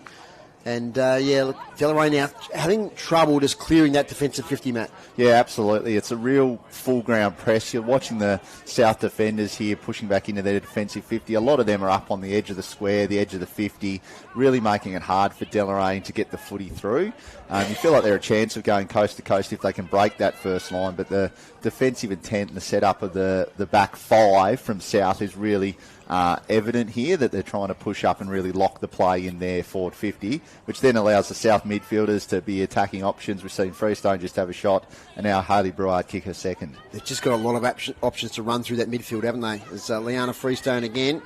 And, look, Deloraine now having trouble just clearing that defensive 50, Matt. Yeah, absolutely. It's a real full ground press. You're watching the South defenders here pushing back into their defensive 50. A lot of them are up on the edge of the square, the edge of the 50, really making it hard for Deloraine to get the footy through. You feel like they're a chance of going coast to coast if they can break that first line, but the defensive intent and the setup of the back five from South is really evident here, that they're trying to push up and really lock the play in their forward 50, which then allows the South midfielders to be attacking options. We've seen Freestone just have a shot, and now Hayley Bruard kick her second. They've just got a lot of options to run through that midfield, haven't they? There's Liana Freestone again,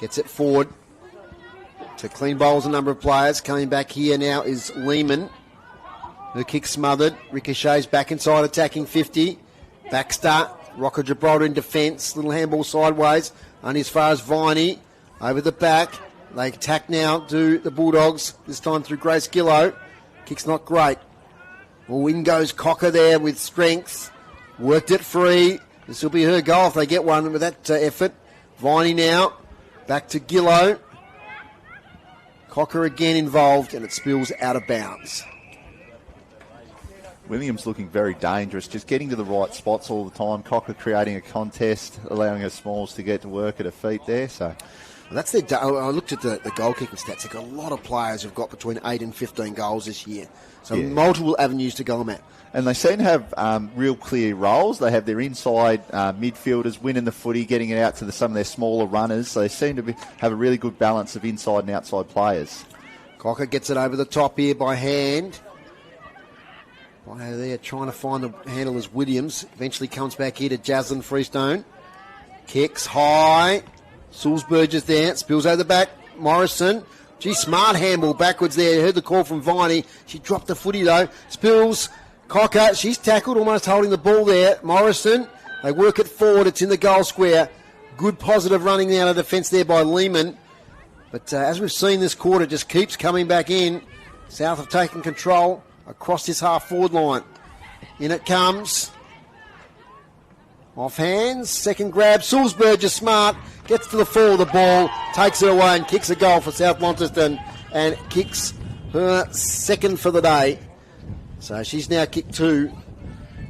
gets it forward to clean bowls a number of players. Coming back here now is Lehman. Her kick smothered. Ricochets back inside, attacking 50. Baxter, Rocker Gibraltar in defence. Little handball sideways. Only as far as Viney. Over the back. They attack now, do the Bulldogs. This time through Grace Gillow. Kick's not great. Well, in goes Cocker there with strength. Worked it free. This will be her goal if they get one with that effort. Viney now. Back to Gillow. Cocker again involved, and it spills out of bounds. Williams looking very dangerous, just getting to the right spots all the time. Cocker creating a contest, allowing her smalls to get to work at her feet there. So, well, that's their. I looked at the goal kicking stats. They've got a lot of players who've got between 8 and 15 goals this year. So multiple avenues to go at. And they seem to have real clear roles. They have their inside midfielders winning the footy, getting it out to some of their smaller runners. So they seem to have a really good balance of inside and outside players. Cocker gets it over the top here by hand. They're trying to find the handlers. Williams eventually comes back here to Jaslyn Freestone. Kicks high. Sulzberger's there. Spills over the back. Morrison. Gee, smart handball backwards there. Heard the call from Viney. She dropped the footy though. Spills. Cocker. She's tackled, almost holding the ball there. Morrison. They work it forward. It's in the goal square. Good positive running out of defence there by Lehman. But as we've seen this quarter, just keeps coming back in. South have taken control across this half-forward line. In it comes. Off hands. Second grab. Sulzberger smart. Gets to the fall of the ball. Takes it away and kicks a goal for South Launceston. And kicks her second for the day. So she's now kicked 2.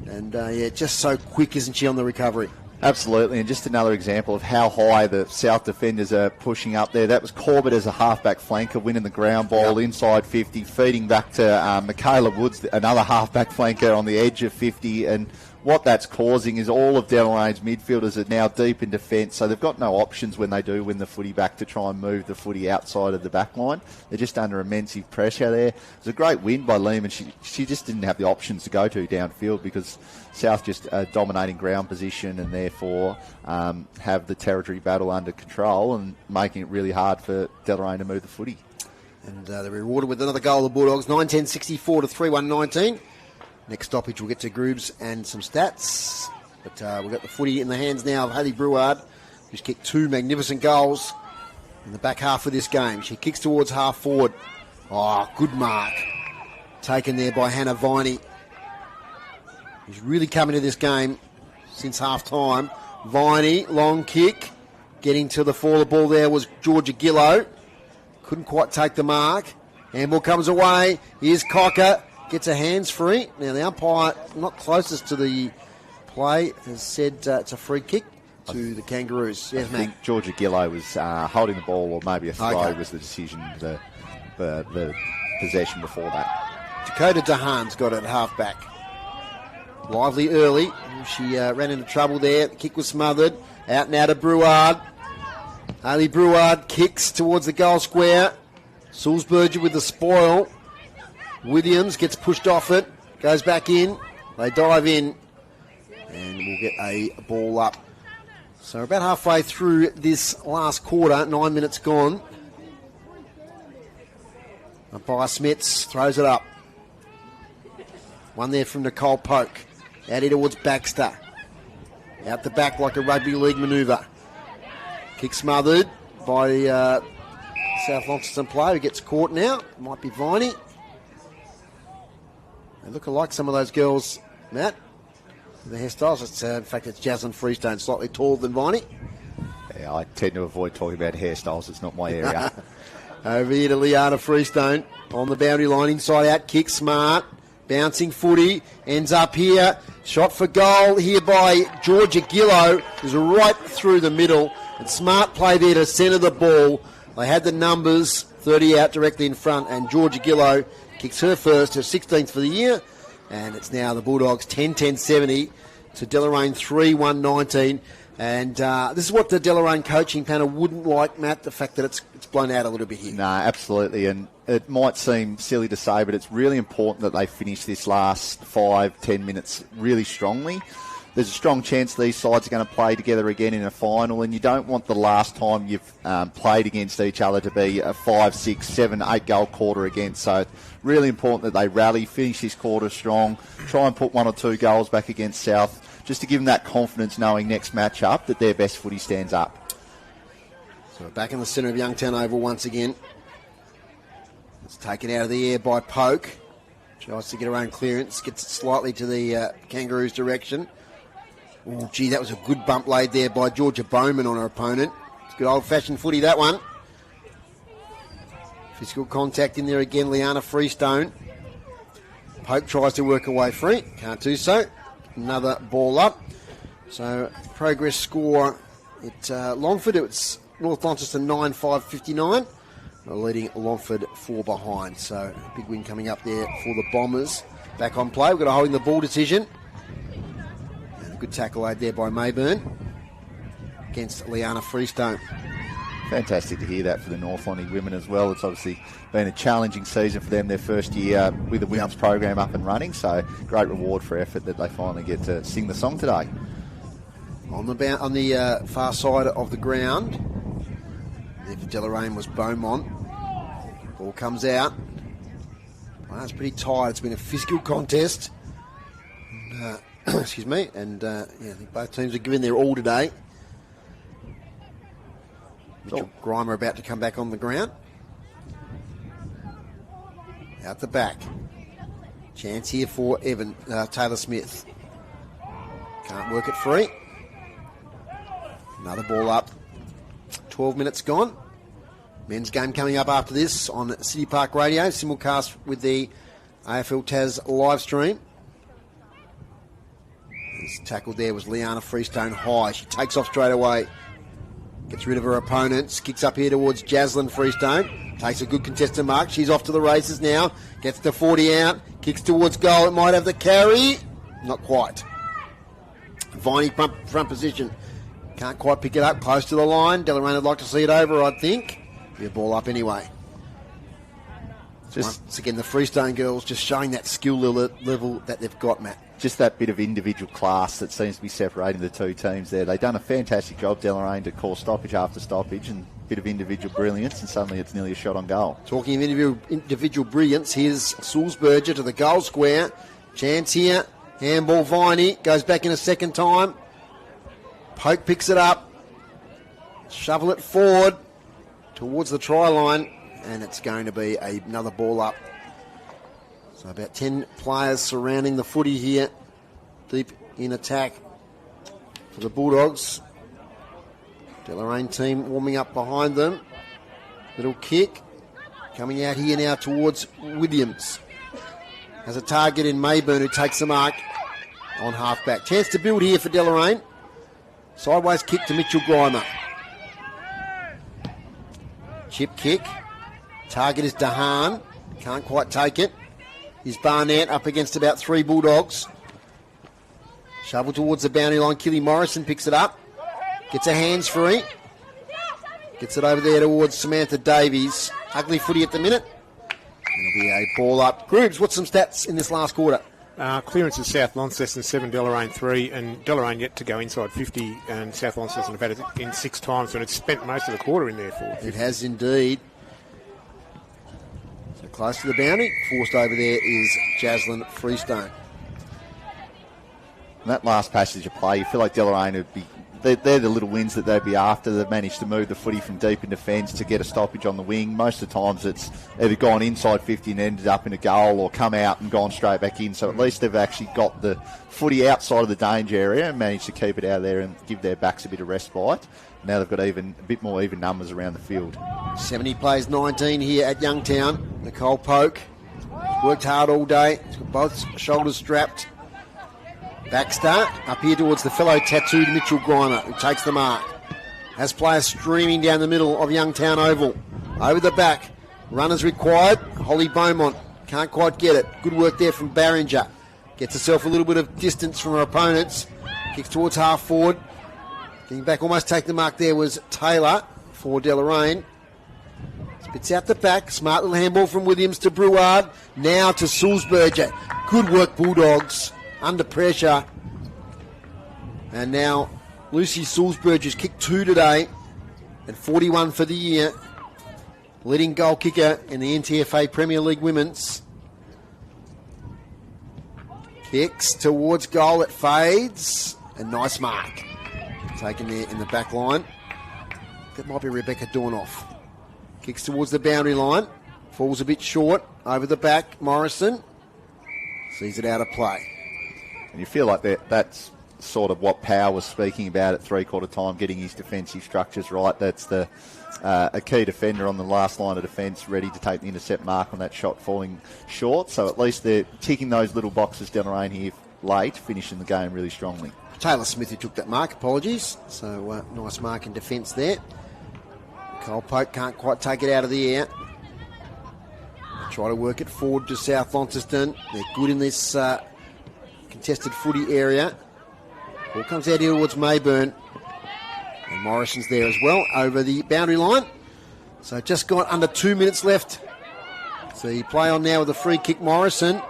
And, just so quick, isn't she, on the recovery? Absolutely, and just another example of how high the South defenders are pushing up there. That was Corbett as a halfback flanker, winning the ground ball inside 50, feeding back to Michaela Woods, another halfback flanker on the edge of 50, and what that's causing is all of Deloraine's midfielders are now deep in defence, so they've got no options when they do win the footy back to try and move the footy outside of the back line. They're just under immense pressure there. It was a great win by Lehman. She just didn't have the options to go to downfield because South just dominating ground position and therefore have the territory battle under control and making it really hard for Deloraine to move the footy. And they're rewarded with another goal of the Bulldogs, 9-10-64 to 3-1-19. Next stoppage, we'll get to Groobs and some stats. But we've got the footy in the hands now of Hayley Bruard, who's kicked 2 magnificent goals in the back half of this game. She kicks towards half forward. Oh, good mark. Taken there by Hannah Viney, who's really come into this game since half time. Viney, long kick. Getting to the fall of the ball there was Georgia Gillow. Couldn't quite take the mark. Handball comes away. Here's Cocker. Gets her hands free. Now the umpire, not closest to the play, has said it's a free kick to the Kangaroos. Yes, I think Georgia Gillow was holding the ball, or maybe a throw was the decision, the possession before that. Dakota DeHaan's got it at half-back. Lively early. She ran into trouble there. The kick was smothered. Out now to Bruard. Hayley Bruard kicks towards the goal square. Sulzberger with the spoil. Williams gets pushed off it. Goes back in. They dive in. And we'll get a ball up. So about halfway through this last quarter. 9 minutes gone. Umpire Smets throws it up. One there from Nicole Polk. Out here towards Baxter. Out the back like a rugby league manoeuvre. Kick smothered by South Launceston player who gets caught now. Might be Viney. They look alike, some of those girls, Matt. The hairstyles. In fact, it's Jaslyn Freestone, slightly taller than Viney. Yeah, I tend to avoid talking about hairstyles. It's not my area. Over here to Liana Freestone on the boundary line, inside out kick, smart. Bouncing footy, ends up here. Shot for goal here by Georgia Gillow, who's right through the middle. And smart play there to centre the ball. They had the numbers, 30 out directly in front, and Georgia Gillow kicks her first, her 16th for the year. And it's now the Bulldogs 10-10-70 to Deloraine 3-1-19. And this is what the Deloraine coaching panel wouldn't like, Matt, the fact that it's blown out a little bit here. No, absolutely. And it might seem silly to say, but it's really important that they finish this last 5-10 minutes really strongly. There's a strong chance these sides are going to play together again in a final, and you don't want the last time you've played against each other to be a 5, 6, 7, 8 goal quarter against. So it's really important that they rally, finish this quarter strong, try and put 1 or 2 goals back against South, just to give them that confidence knowing next match-up that their best footy stands up. So back in the centre of Youngtown Oval once again. It's taken out of the air by Poke. Tries to get her own clearance, gets it slightly to the Kangaroos' direction. Oh, gee, that was a good bump laid there by Georgia Bowman on her opponent. It's good old-fashioned footy, that one. Physical contact in there again, Liana Freestone. Poke tries to work her way free, can't do so. Another ball up. So progress score at Longford, it's North Launceston 9-5-59. Leading Longford 4 behind. So big win coming up there for the Bombers. Back on play, we've got a holding the ball decision. And a good tackle laid there by Mayburn against Liana Freestone. Fantastic to hear that for the North Lonnie women as well. It's obviously been a challenging season for them, their first year with the women's program up and running. So great reward for effort that they finally get to sing the song today. On the far side of the ground, there for Deloraine was Beaumont. Ball comes out. Well, it's pretty tight. It's been a physical contest. Excuse me. And I think both teams are giving their all today. Mitchell Grimer about to come back on the ground. Out the back. Chance here for Taylor Smith. Can't work it free. Another ball up. 12 minutes gone. Men's game coming up after this on City Park Radio, simulcast with the AFL Tas live stream. This tackle there was Liana Freestone high. She takes off straight away. Gets rid of her opponents. Kicks up here towards Jaslyn Freestone. Takes a good contested mark. She's off to the races now. Gets the 40 out. Kicks towards goal. It might have the carry. Not quite. Viney front position. Can't quite pick it up. Close to the line. Deloraine would like to see it over, I think. Be a ball up anyway. Once again, the Freestone girls just showing that skill level that they've got, Matt. Just that bit of individual class that seems to be separating the two teams there. They've done a fantastic job, Deloraine, to call stoppage after stoppage and a bit of individual brilliance, and suddenly it's nearly a shot on goal. Talking of individual brilliance, here's Sulzberger to the goal square. Chance here. Handball Viney. Goes back in a second time. Poke picks it up. Shovel it forward towards the try line. And it's going to be another ball up. So about 10 players surrounding the footy here. Deep in attack for the Bulldogs. Deloraine team warming up behind them. Little kick. Coming out here now towards Williams. Has a target in Mayburn, who takes the mark on half-back. Chance to build here for Deloraine. Sideways kick to Mitchell Grimer. Chip kick. Target is Dahan. Can't quite take it. Is Barnett up against about 3 Bulldogs. Shovel towards the boundary line. Killy Morrison picks it up. Gets her hands free. Gets it over there towards Samantha Davies. Ugly footy at the minute. It'll be a ball up. Grooves, what's some stats in this last quarter? Clearance is South Launceston 7, Deloraine 3, and Deloraine yet to go inside 50, and South Launceston have had it in 6 times, and it's spent most of the quarter in there for. It has indeed. So close to the boundary. Forced over there is Jaslyn Freestone. That last passage of play, you feel like Deloraine would be they're the little wins that they'd be after. They've managed to move the footy from deep in defence to get a stoppage on the wing. Most of the times it's either gone inside 50 and ended up in a goal, or come out and gone straight back in. So at least they've actually got the footy outside of the danger area and managed to keep it out there and give their backs a bit of respite. Now they've got a bit more even numbers around the field. 70 plays 19 here at Youngtown. Nicole Polk worked hard all day. She's got both shoulders strapped. Baxter up here towards the fellow tattooed Mitchell Grimer, who takes the mark. Has players streaming down the middle of Youngtown Oval. Over the back. Runners required. Holly Beaumont can't quite get it. Good work there from Barringer. Gets herself a little bit of distance from her opponents. Kicks towards half forward. Getting back, almost taking the mark there was Taylor for Deloraine. Spits out the back. Smart little handball from Williams to Breward. Now to Sulzberger. Good work, Bulldogs. Under pressure. And now Lucy Sulzberger's kicked 2 today at 41 for the year. Leading goal kicker in the NTFA Premier League Women's. Kicks towards goal, it fades. A nice mark. Taken there in the back line. That might be Rebecca Dornoff. Kicks towards the boundary line. Falls a bit short. Over the back, Morrison. Sees it out of play. And you feel like that's sort of what Power was speaking about at three-quarter time, getting his defensive structures right. That's a key defender on the last line of defence, ready to take the intercept mark on that shot falling short. So at least they're ticking those little boxes down the lane here late, finishing the game really strongly. Taylor Smith who took that mark, apologies. So nice mark in defence there. Cole Polk can't quite take it out of the air. Try to work it forward to South Launceston. They're good in this contested footy area. Ball comes out here towards Mayburn. And Morrison's there as well over the boundary line. So just got under 2 minutes left. So you play on now with a free kick, Morrison.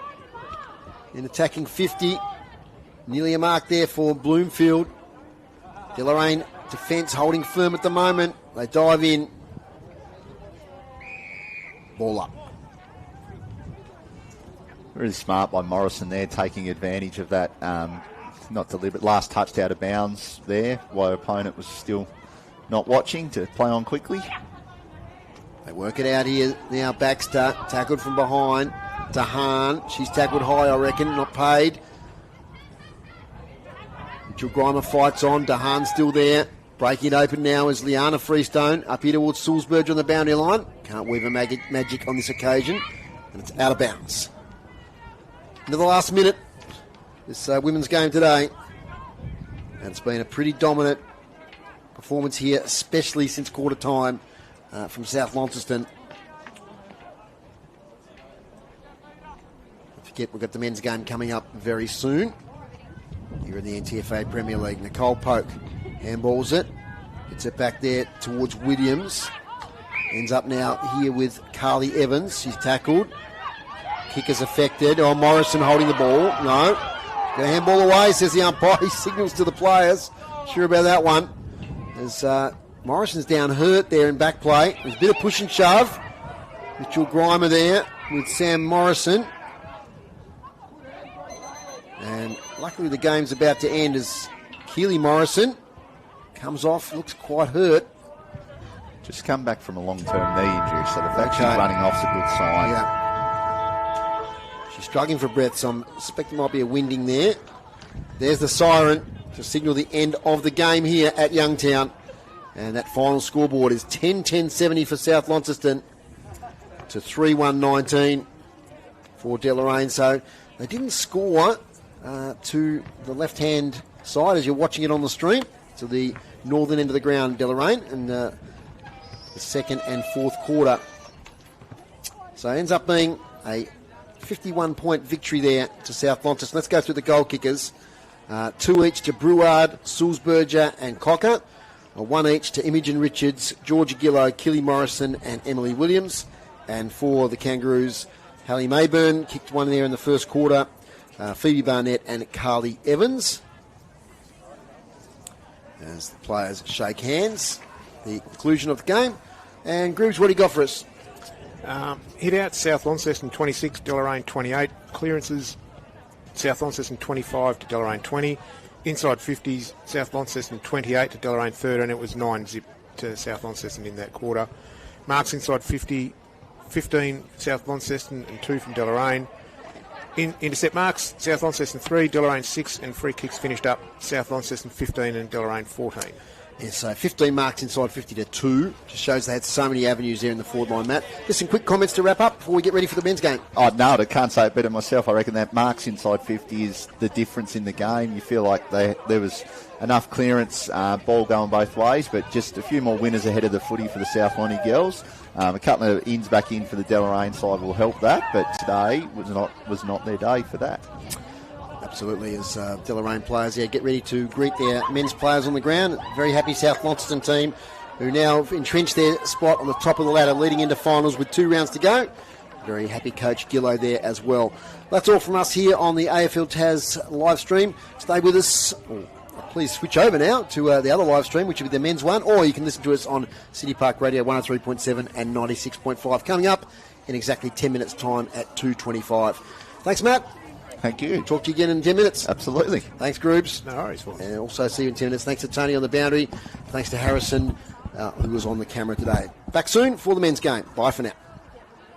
In attacking 50. Nearly a mark there for Bloomfield. Deloraine defence holding firm at the moment. They dive in. Ball up. Really smart by Morrison there, taking advantage of that, not deliberate, last touched out of bounds there, while opponent was still not watching, to play on quickly. They work it out here now. Baxter tackled from behind. Dahan, she's tackled high, I reckon, not paid. Mitchell Grimer fights on. Dahan's still there. Breaking it open now is Liana Freestone up here towards Sulzberger on the boundary line. Can't weave a magic on this occasion, and it's out of bounds. Into the last minute, this women's game today. And it's been a pretty dominant performance here, especially since quarter time from South Launceston. Don't forget, we've got the men's game coming up very soon. Here in the NTFA Premier League. Nicole Polk handballs it. Gets it back there towards Williams. Ends up now here with Carly Evans. She's tackled. Kick is affected. Oh, Morrison holding the ball. No. Got a handball away, says the umpire. He signals to the players. Sure about that one. As Morrison's down hurt there in back play. There's a bit of push and shove. Mitchell Grimer there with Sam Morrison. And luckily the game's about to end as Keely Morrison comes off, looks quite hurt. Just come back from a long-term knee injury, so the fact she's running off's a good sign. Yeah. She's struggling for breath, so I suspect there might be a winding there. There's the siren to signal the end of the game here at Youngtown. And that final scoreboard is 10-10-70 for South Launceston to 3-1-19 for Deloraine. So they didn't score to the left-hand side as you're watching it on the stream, to the northern end of the ground, Deloraine, in the second and fourth quarter. So it ends up being a 51-point victory there to South Launceston. Let's go through the goal kickers. 2 each to Breward, Sulzberger and Cocker. 1 each to Imogen Richards, Georgia Gillow, Killy Morrison and Emily Williams. And for the Kangaroos, Hallie Mayburn kicked one there in the first quarter. Phoebe Barnett and Carly Evans. As the players shake hands, the conclusion of the game. And Grooves, what do you got for us? Hit out South Launceston 26, Deloraine 28. Clearances South Launceston 25 to Deloraine 20. Inside 50s, South Launceston 28 to Deloraine 13. It was 9-0 to South Launceston in that quarter. Marks inside 50, 15 South Launceston and 2 from Deloraine. Intercept marks, South Launceston 3, Deloraine 6, and free kicks finished up South Launceston 15 and Deloraine 14. Yeah, so 15 marks inside 50 to 2. Just shows they had so many avenues there in the forward line, Matt. Just some quick comments to wrap up before we get ready for the men's game. Oh, no, I can't say it better myself. I reckon that marks inside 50 is the difference in the game. You feel like there was enough clearance, ball going both ways, but just a few more winners ahead of the footy for the South Lonnie girls. A couple of ins back in for the Deloraine side will help that, but today was not their day for that. Absolutely, as Deloraine players get ready to greet their men's players on the ground. Very happy South Launceston team who now entrenched their spot on the top of the ladder leading into finals with 2 rounds to go. Very happy Coach Gillow there as well. That's all from us here on the AFL Tas live stream. Stay with us. Please switch over now to the other live stream, which will be the men's one, or you can listen to us on City Park Radio 103.7 and 96.5 coming up in exactly 10 minutes' time at 2:25. Thanks, Matt. Thank you. Talk to you again in 10 minutes. Absolutely. Thanks, Groobs. No worries. And also see you in 10 minutes. Thanks to Tony on the boundary. Thanks to Harrison, who was on the camera today. Back soon for the men's game. Bye for now.